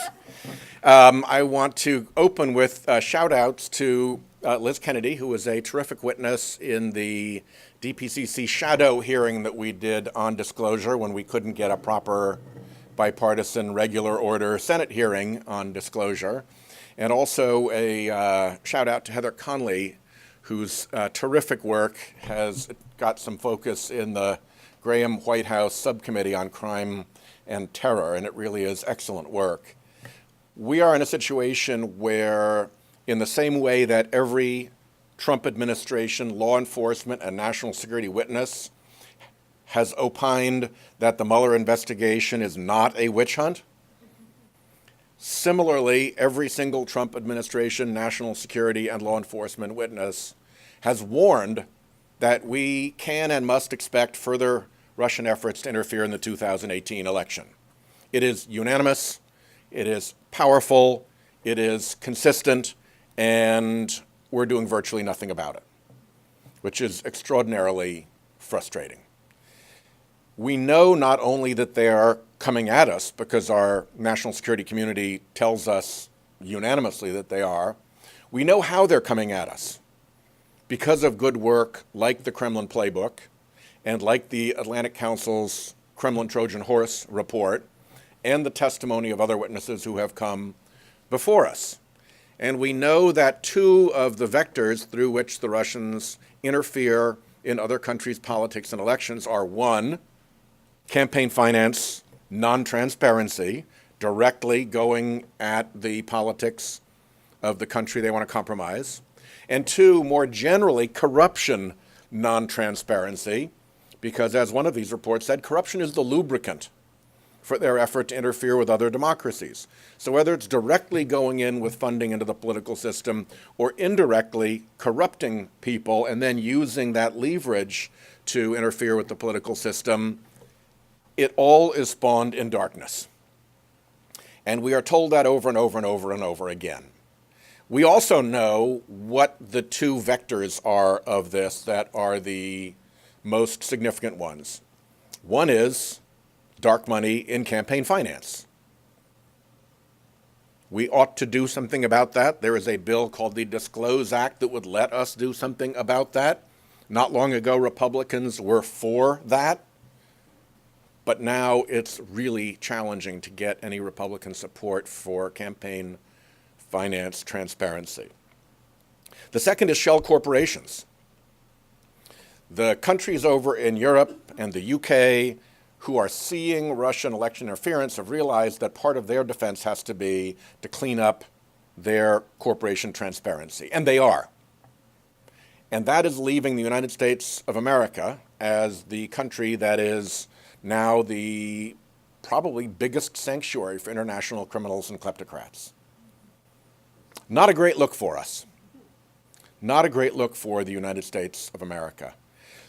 I want to open with shout-outs to Liz Kennedy, who was a terrific witness in the DPCC shadow hearing that we did on disclosure when we couldn't get a proper bipartisan regular order Senate hearing on disclosure. And also a shout-out to Heather Conley, whose terrific work has got some focus in the Graham White House Subcommittee on Crime and Terror, and it really is excellent work. We are in a situation where, in the same way that every Trump administration law enforcement and national security witness has opined that the Mueller investigation is not a witch hunt, similarly, every single Trump administration national security and law enforcement witness has warned that we can and must expect further Russian efforts to interfere in the 2018 election. It is unanimous, it is powerful, it is consistent, and we're doing virtually nothing about it, which is extraordinarily frustrating. We know not only that they are coming at us, because our national security community tells us unanimously that they are, we know how they're coming at us. Because of good work like the Kremlin playbook and like the Atlantic Council's Kremlin Trojan Horse report and the testimony of other witnesses who have come before us. And we know that two of the vectors through which the Russians interfere in other countries' politics and elections are, one, campaign finance non-transparency, directly going at the politics of the country they want to compromise, and two, more generally, corruption non-transparency, because as one of these reports said, corruption is the lubricant for their effort to interfere with other democracies. So whether it's directly going in with funding into the political system or indirectly corrupting people and then using that leverage to interfere with the political system, it all is spawned in darkness. And we are told that over and over and over and over again. We also know what the two vectors are of this that are the most significant ones. One is dark money in campaign finance. We ought to do something about that. There is a bill called the Disclose Act that would let us do something about that. Not long ago, Republicans were for that, but now it's really challenging to get any Republican support for campaign finance transparency. The second is shell corporations. The countries over in Europe and the UK who are seeing Russian election interference have realized that part of their defense has to be to clean up their corporation transparency, and they are. And that is leaving the United States of America as the country that is now the probably biggest sanctuary for international criminals and kleptocrats. Not a great look for us. Not a great look for the United States of America.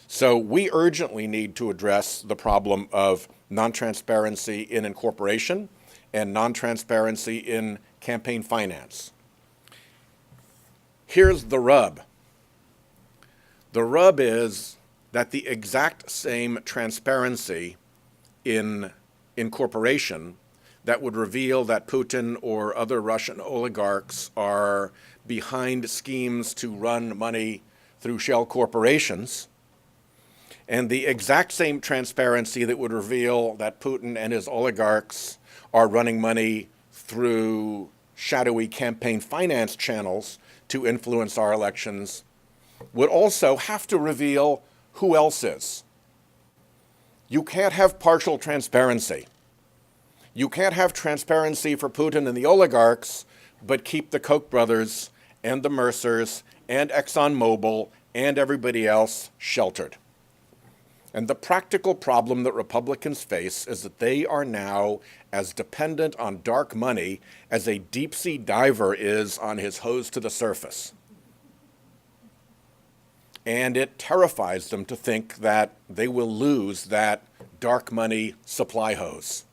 So we urgently need to address the problem of non-transparency in incorporation and non-transparency in campaign finance. Here's the rub. The rub is that the exact same transparency in incorporation that would reveal that Putin or other Russian oligarchs are behind schemes to run money through shell corporations, and the exact same transparency that would reveal that Putin and his oligarchs are running money through shadowy campaign finance channels to influence our elections would also have to reveal who else is. You can't have partial transparency. You can't have transparency for Putin and the oligarchs, but keep the Koch brothers and the Mercers and ExxonMobil and everybody else sheltered. And the practical problem that Republicans face is that they are now as dependent on dark money as a deep-sea diver is on his hose to the surface. And it terrifies them to think that they will lose that dark money supply hose.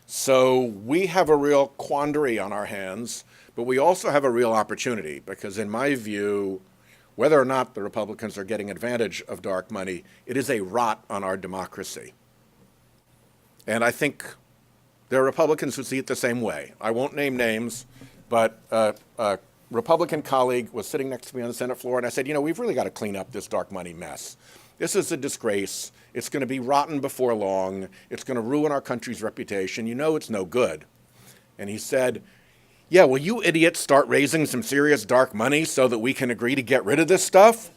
So we have a real quandary on our hands, but we also have a real opportunity because in my view, whether or not the Republicans are getting advantage of dark money, it is a rot on our democracy. And I think there are Republicans who see it the same way. I won't name names, but a Republican colleague was sitting next to me on the Senate floor, and I said, you know, we've really got to clean up this dark money mess. This is a disgrace. It's going to be rotten before long. It's going to ruin our country's reputation. You know it's no good. And he said, yeah, will you idiots start raising some serious dark money so that we can agree to get rid of this stuff?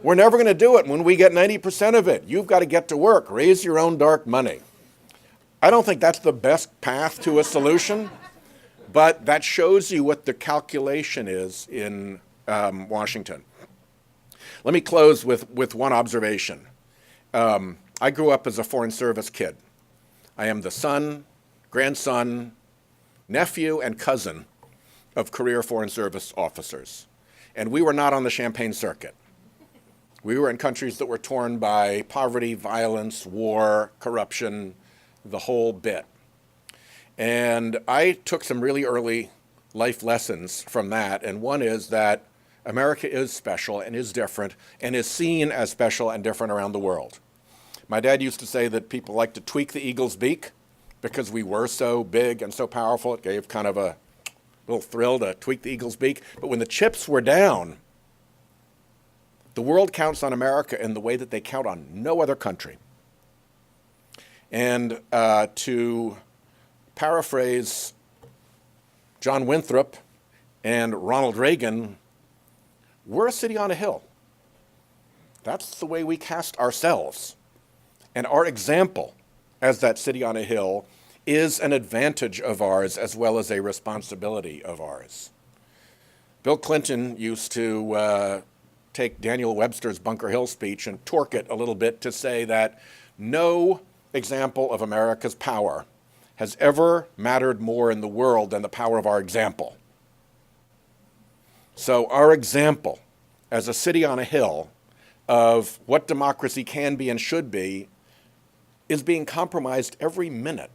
We're never going to do it when we get 90% of it. You've got to get to work. Raise your own dark money. I don't think that's the best path to a solution, but that shows you what the calculation is in Washington. Let me close with one observation. I grew up as a Foreign Service kid. I am the son, grandson, nephew, and cousin of career Foreign Service officers. And we were not on the Champagne circuit. We were in countries that were torn by poverty, violence, war, corruption, the whole bit. And I took some really early life lessons from that, and one is that America is special and is different and is seen as special and different around the world. My dad used to say that people like to tweak the eagle's beak because we were so big and so powerful. It gave kind of a little thrill to tweak the eagle's beak. But when the chips were down, the world counts on America in the way that they count on no other country. And to paraphrase John Winthrop and Ronald Reagan, we're a city on a hill. That's the way we cast ourselves. And our example as that city on a hill is an advantage of ours as well as a responsibility of ours. Bill Clinton used to take Daniel Webster's Bunker Hill speech and torque it a little bit to say that no example of America's power has ever mattered more in the world than the power of our example. So our example as a city on a hill of what democracy can be and should be is being compromised every minute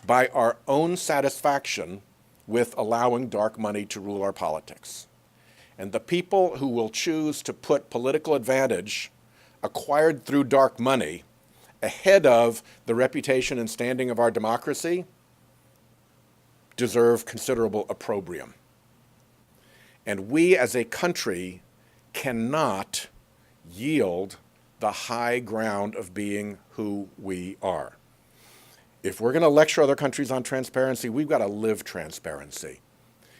by our own satisfaction with allowing dark money to rule our politics. And the people who will choose to put political advantage acquired through dark money ahead of the reputation and standing of our democracy deserve considerable opprobrium. And we as a country cannot yield the high ground of being who we are. If we're going to lecture other countries on transparency, we've got to live transparency.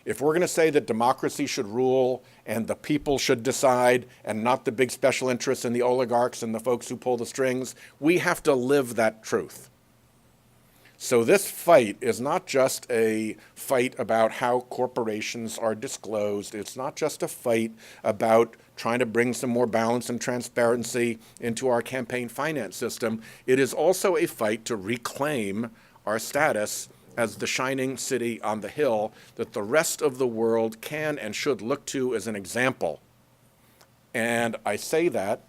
If we're going to say that democracy should rule and the people should decide and not the big special interests and the oligarchs and the folks who pull the strings, we have to live that truth. So this fight is not just a fight about how corporations are disclosed. It's not just a fight about trying to bring some more balance and transparency into our campaign finance system. It is also a fight to reclaim our status as the shining city on the hill that the rest of the world can and should look to as an example. And I say that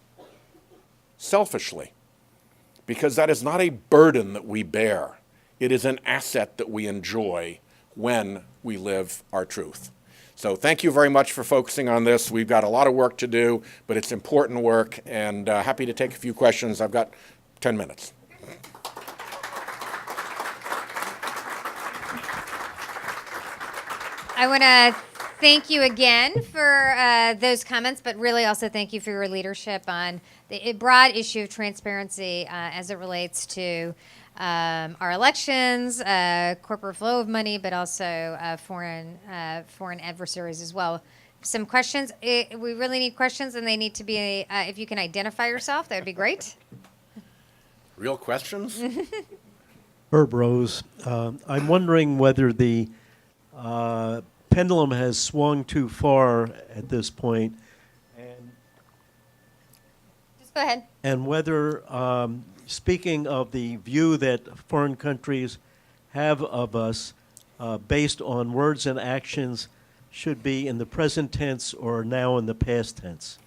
selfishly, because that is not a burden that we bear. It is an asset that we enjoy when we live our truth. So thank you very much for focusing on this. We've got a lot of work to do, but it's important work, and happy to take a few questions. I've got 10 minutes. I want to thank you again for those comments, but really also thank you for your leadership on the broad issue of transparency as it relates to our elections, corporate flow of money, but also foreign adversaries as well. Some questions. We really need questions, and they need to be, if you can identify yourself, that would be great. Real questions? Herb Rose. I'm wondering whether the pendulum has swung too far at this point. And Just Go ahead. and whether, speaking of the view that foreign countries have of us based on words and actions, should be in the present tense or now in the past tense.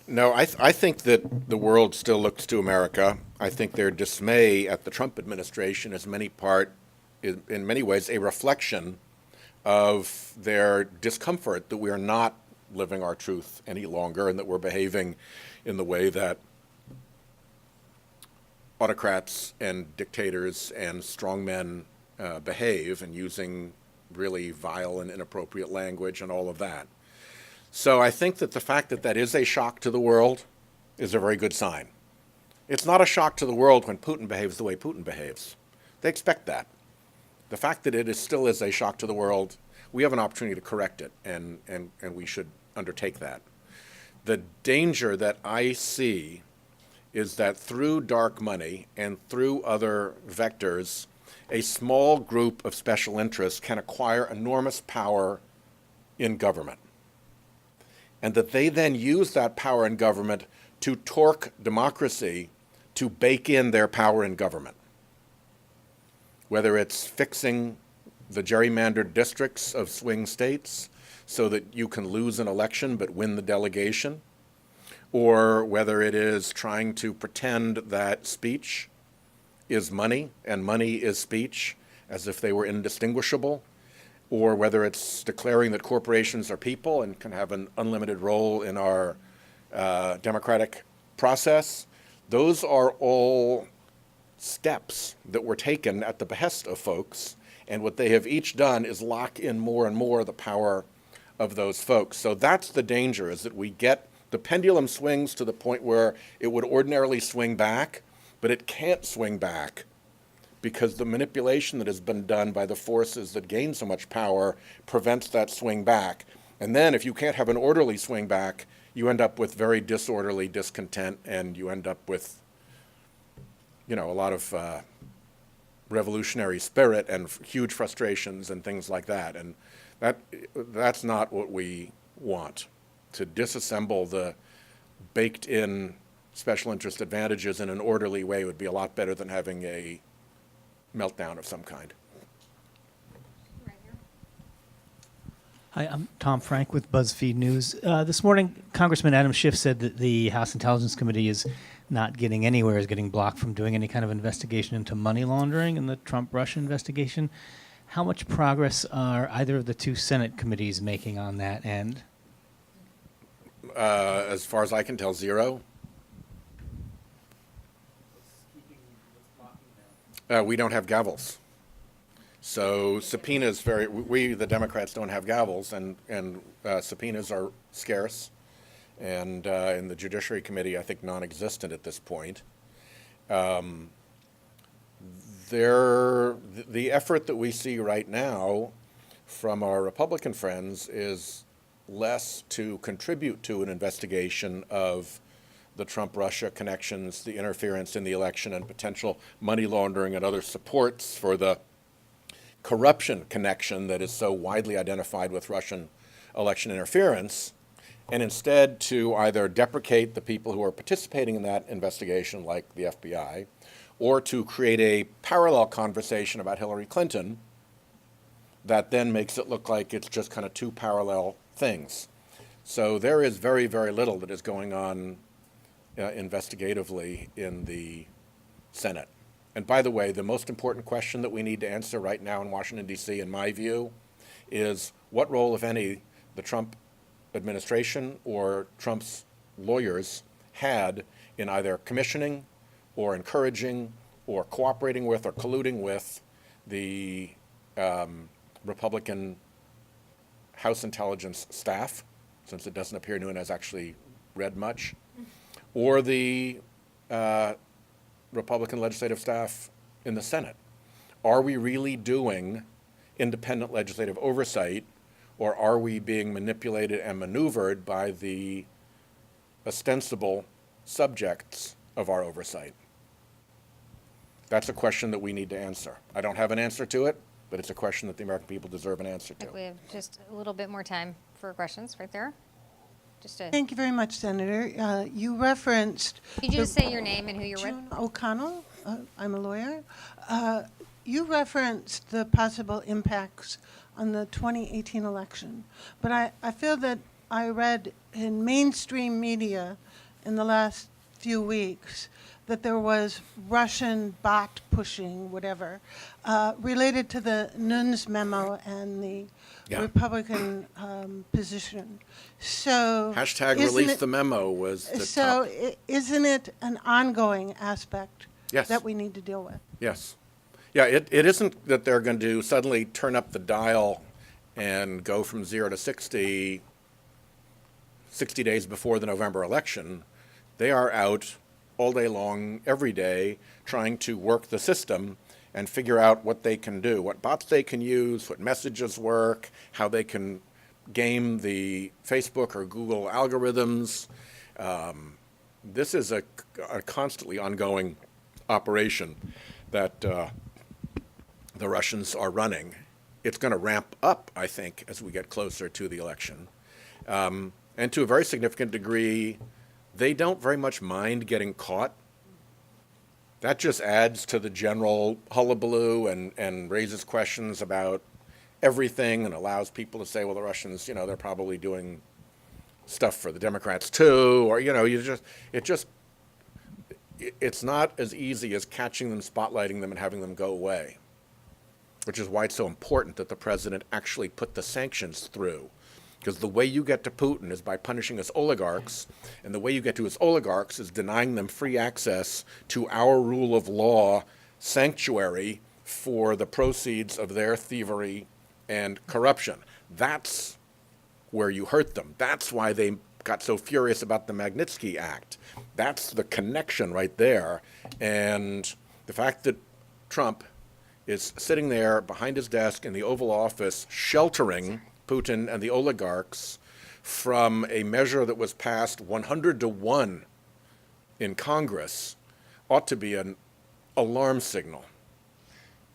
No, I think that the world still looks to America. I think their dismay at the Trump administration is in many ways, a reflection of their discomfort that we are not living our truth any longer and that we're behaving in the way that autocrats and dictators and strongmen behave, and using really vile and inappropriate language and all of that. So I think that the fact that that is a shock to the world is a very good sign. It's not a shock to the world when Putin behaves the way Putin behaves. They expect that. The fact that it still is a shock to the world, we have an opportunity to correct it, and we should undertake that. The danger that I see is that through dark money and through other vectors, a small group of special interests can acquire enormous power in government, and that they then use that power in government to torque democracy to bake in their power in government. Whether it's fixing the gerrymandered districts of swing states so that you can lose an election but win the delegation, or whether it is trying to pretend that speech is money and money is speech, as if they were indistinguishable, or whether it's declaring that corporations are people and can have an unlimited role in our democratic process. Those are all steps that were taken at the behest of folks, and what they have each done is lock in more and more the power of those folks. So that's the danger, is that we get the pendulum swings to the point where it would ordinarily swing back, but it can't swing back because the manipulation that has been done by the forces that gain so much power prevents that swing back. And then if you can't have an orderly swing back, you end up with very disorderly discontent, and you end up with, a lot of revolutionary spirit and huge frustrations and things like that. And that's not what we want. To disassemble the baked-in special interest advantages in an orderly way would be a lot better than having a meltdown of some kind. Hi, I'm Tom Frank with BuzzFeed News. This morning, Congressman Adam Schiff said that the House Intelligence Committee is not getting anywhere, is getting blocked from doing any kind of investigation into money laundering in the Trump-Russia investigation. How much progress are either of the two Senate committees making on that end? As far as I can tell, zero. We don't have gavels. So subpoenas we, the Democrats, don't have gavels, and subpoenas are scarce. And in the Judiciary Committee, I think non-existent at this point. The effort that we see right now from our Republican friends is less to contribute to an investigation of the Trump-Russia connections, the interference in the election, and potential money laundering and other supports for the corruption connection that is so widely identified with Russian election interference, and instead to either deprecate the people who are participating in that investigation, like the FBI, or to create a parallel conversation about Hillary Clinton that then makes it look like it's just kind of two parallel things. So there is very, very little that is going on investigatively in the Senate. And by the way, the most important question that we need to answer right now in Washington, D.C., in my view, is what role, if any, the Trump administration or Trump's lawyers had in either commissioning or encouraging or cooperating with or colluding with the Republican House intelligence staff, since it doesn't appear anyone has actually read much, or the Republican legislative staff in the Senate. Are we really doing independent legislative oversight, or are we being manipulated and maneuvered by the ostensible subjects of our oversight? That's a question that we need to answer. I don't have an answer to it, but it's a question that the American people deserve an answer I think to. we have just a little bit more time for questions right there. Just to, Thank you very much, Senator. You referenced. could you just say your name and who you're with? June O'Connell. I'm a lawyer. You referenced the possible impacts on the 2018 election, but I feel that I read in mainstream media in the last few weeks that there was Russian bot pushing, whatever, related to the Nunes memo and the Republican position. So Hashtag isn't release it- the memo was the So top. isn't it an ongoing aspect Yes. that we need to deal with? Yes. Yeah, it isn't that they're going to suddenly turn up the dial and go from 0 to 60 days before the November election. They are out all day long, every day, trying to work the system and figure out what they can do, what bots they can use, what messages work, how they can game the Facebook or Google algorithms. This is a constantly ongoing operation that the Russians are running. It's going to ramp up, I think, as we get closer to the election. And to a very significant degree, they don't very much mind getting caught. That just adds to the general hullabaloo and raises questions about everything and allows people to say, well, the Russians, they're probably doing stuff for the Democrats too, or, it's not as easy as catching them, spotlighting them, and having them go away, which is why it's so important that the president actually put the sanctions through. Because the way you get to Putin is by punishing his oligarchs, and the way you get to his oligarchs is denying them free access to our rule of law sanctuary for the proceeds of their thievery and corruption. That's where you hurt them. That's why they got so furious about the Magnitsky Act. That's the connection right there. And the fact that Trump is sitting there behind his desk in the Oval Office sheltering Putin and the oligarchs from a measure that was passed 100 to 1 in Congress ought to be an alarm signal.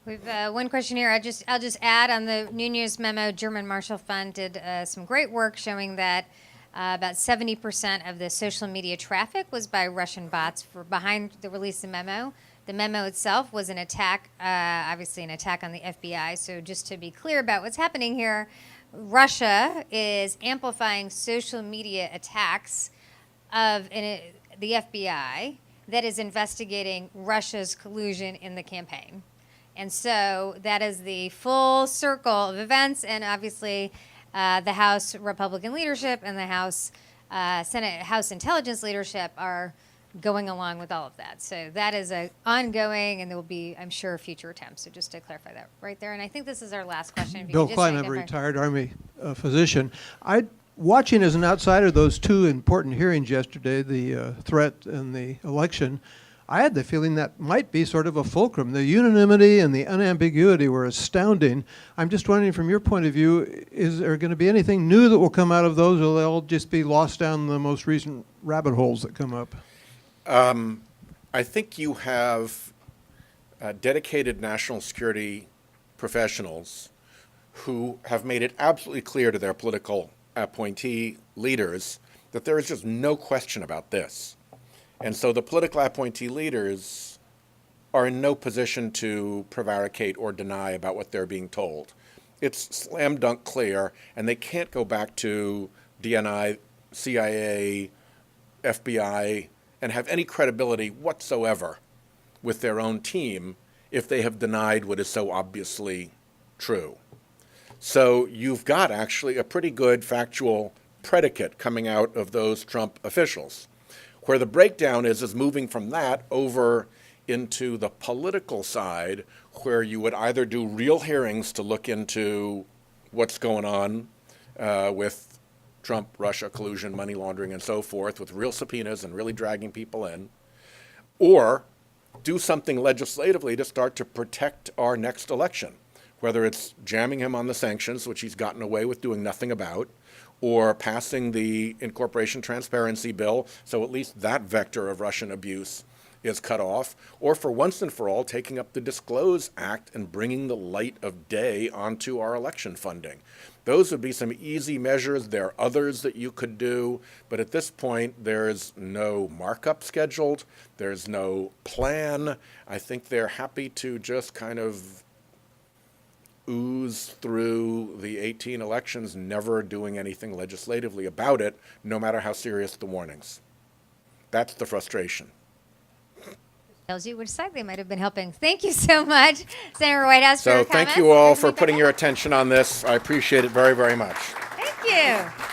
We've one question here. I'll just add on the Nunes memo. German Marshall Fund did some great work showing that about 70% of the social media traffic was by Russian bots behind the release of the memo. The memo itself was an attack, obviously an attack on the FBI. So just to be clear about what's happening here, Russia is amplifying social media attacks of the FBI that is investigating Russia's collusion in the campaign. And so that is the full circle of events, and obviously the House Republican leadership and the House Senate House Intelligence leadership are going along with all of that. So that is ongoing, and there will be, I'm sure, future attempts. So just to clarify that right there. And I think this is our last question. If you Bill could just Klein, I'm a identify- retired Army physician. Watching as an outsider those two important hearings yesterday, the threat and the election, I had the feeling that might be sort of a fulcrum. The unanimity and the unambiguity were astounding. I'm just wondering, from your point of view, is there going to be anything new that will come out of those, or they'll just be lost down the most recent rabbit holes that come up? I think you have dedicated national security professionals who have made it absolutely clear to their political appointee leaders that there is just no question about this. And so the political appointee leaders are in no position to prevaricate or deny about what they're being told. It's slam dunk clear, and they can't go back to DNI, CIA, FBI, and have any credibility whatsoever with their own team if they have denied what is so obviously true. So you've got actually a pretty good factual predicate coming out of those Trump officials. Where the breakdown is moving from that over into the political side, where you would either do real hearings to look into what's going on with Trump, Russia, collusion, money laundering, and so forth, with real subpoenas and really dragging people in, or do something legislatively to start to protect our next election, whether it's jamming him on the sanctions, which he's gotten away with doing nothing about, or passing the incorporation transparency bill, so at least that vector of Russian abuse is cut off, or for once and for all taking up the Disclose Act and bringing the light of day onto our election funding. Those would be some easy measures. There are others that you could do, but at this point, there's no markup scheduled. There's no plan. I think they're happy to just kind of ooze through the 18 elections, never doing anything legislatively about it, no matter how serious the warnings. That's the frustration. Tells you which side they might have been helping. Thank you so much, Senator Whitehouse, for your So thank comments. you all for putting your attention on this. I appreciate it very, very much. Thank you.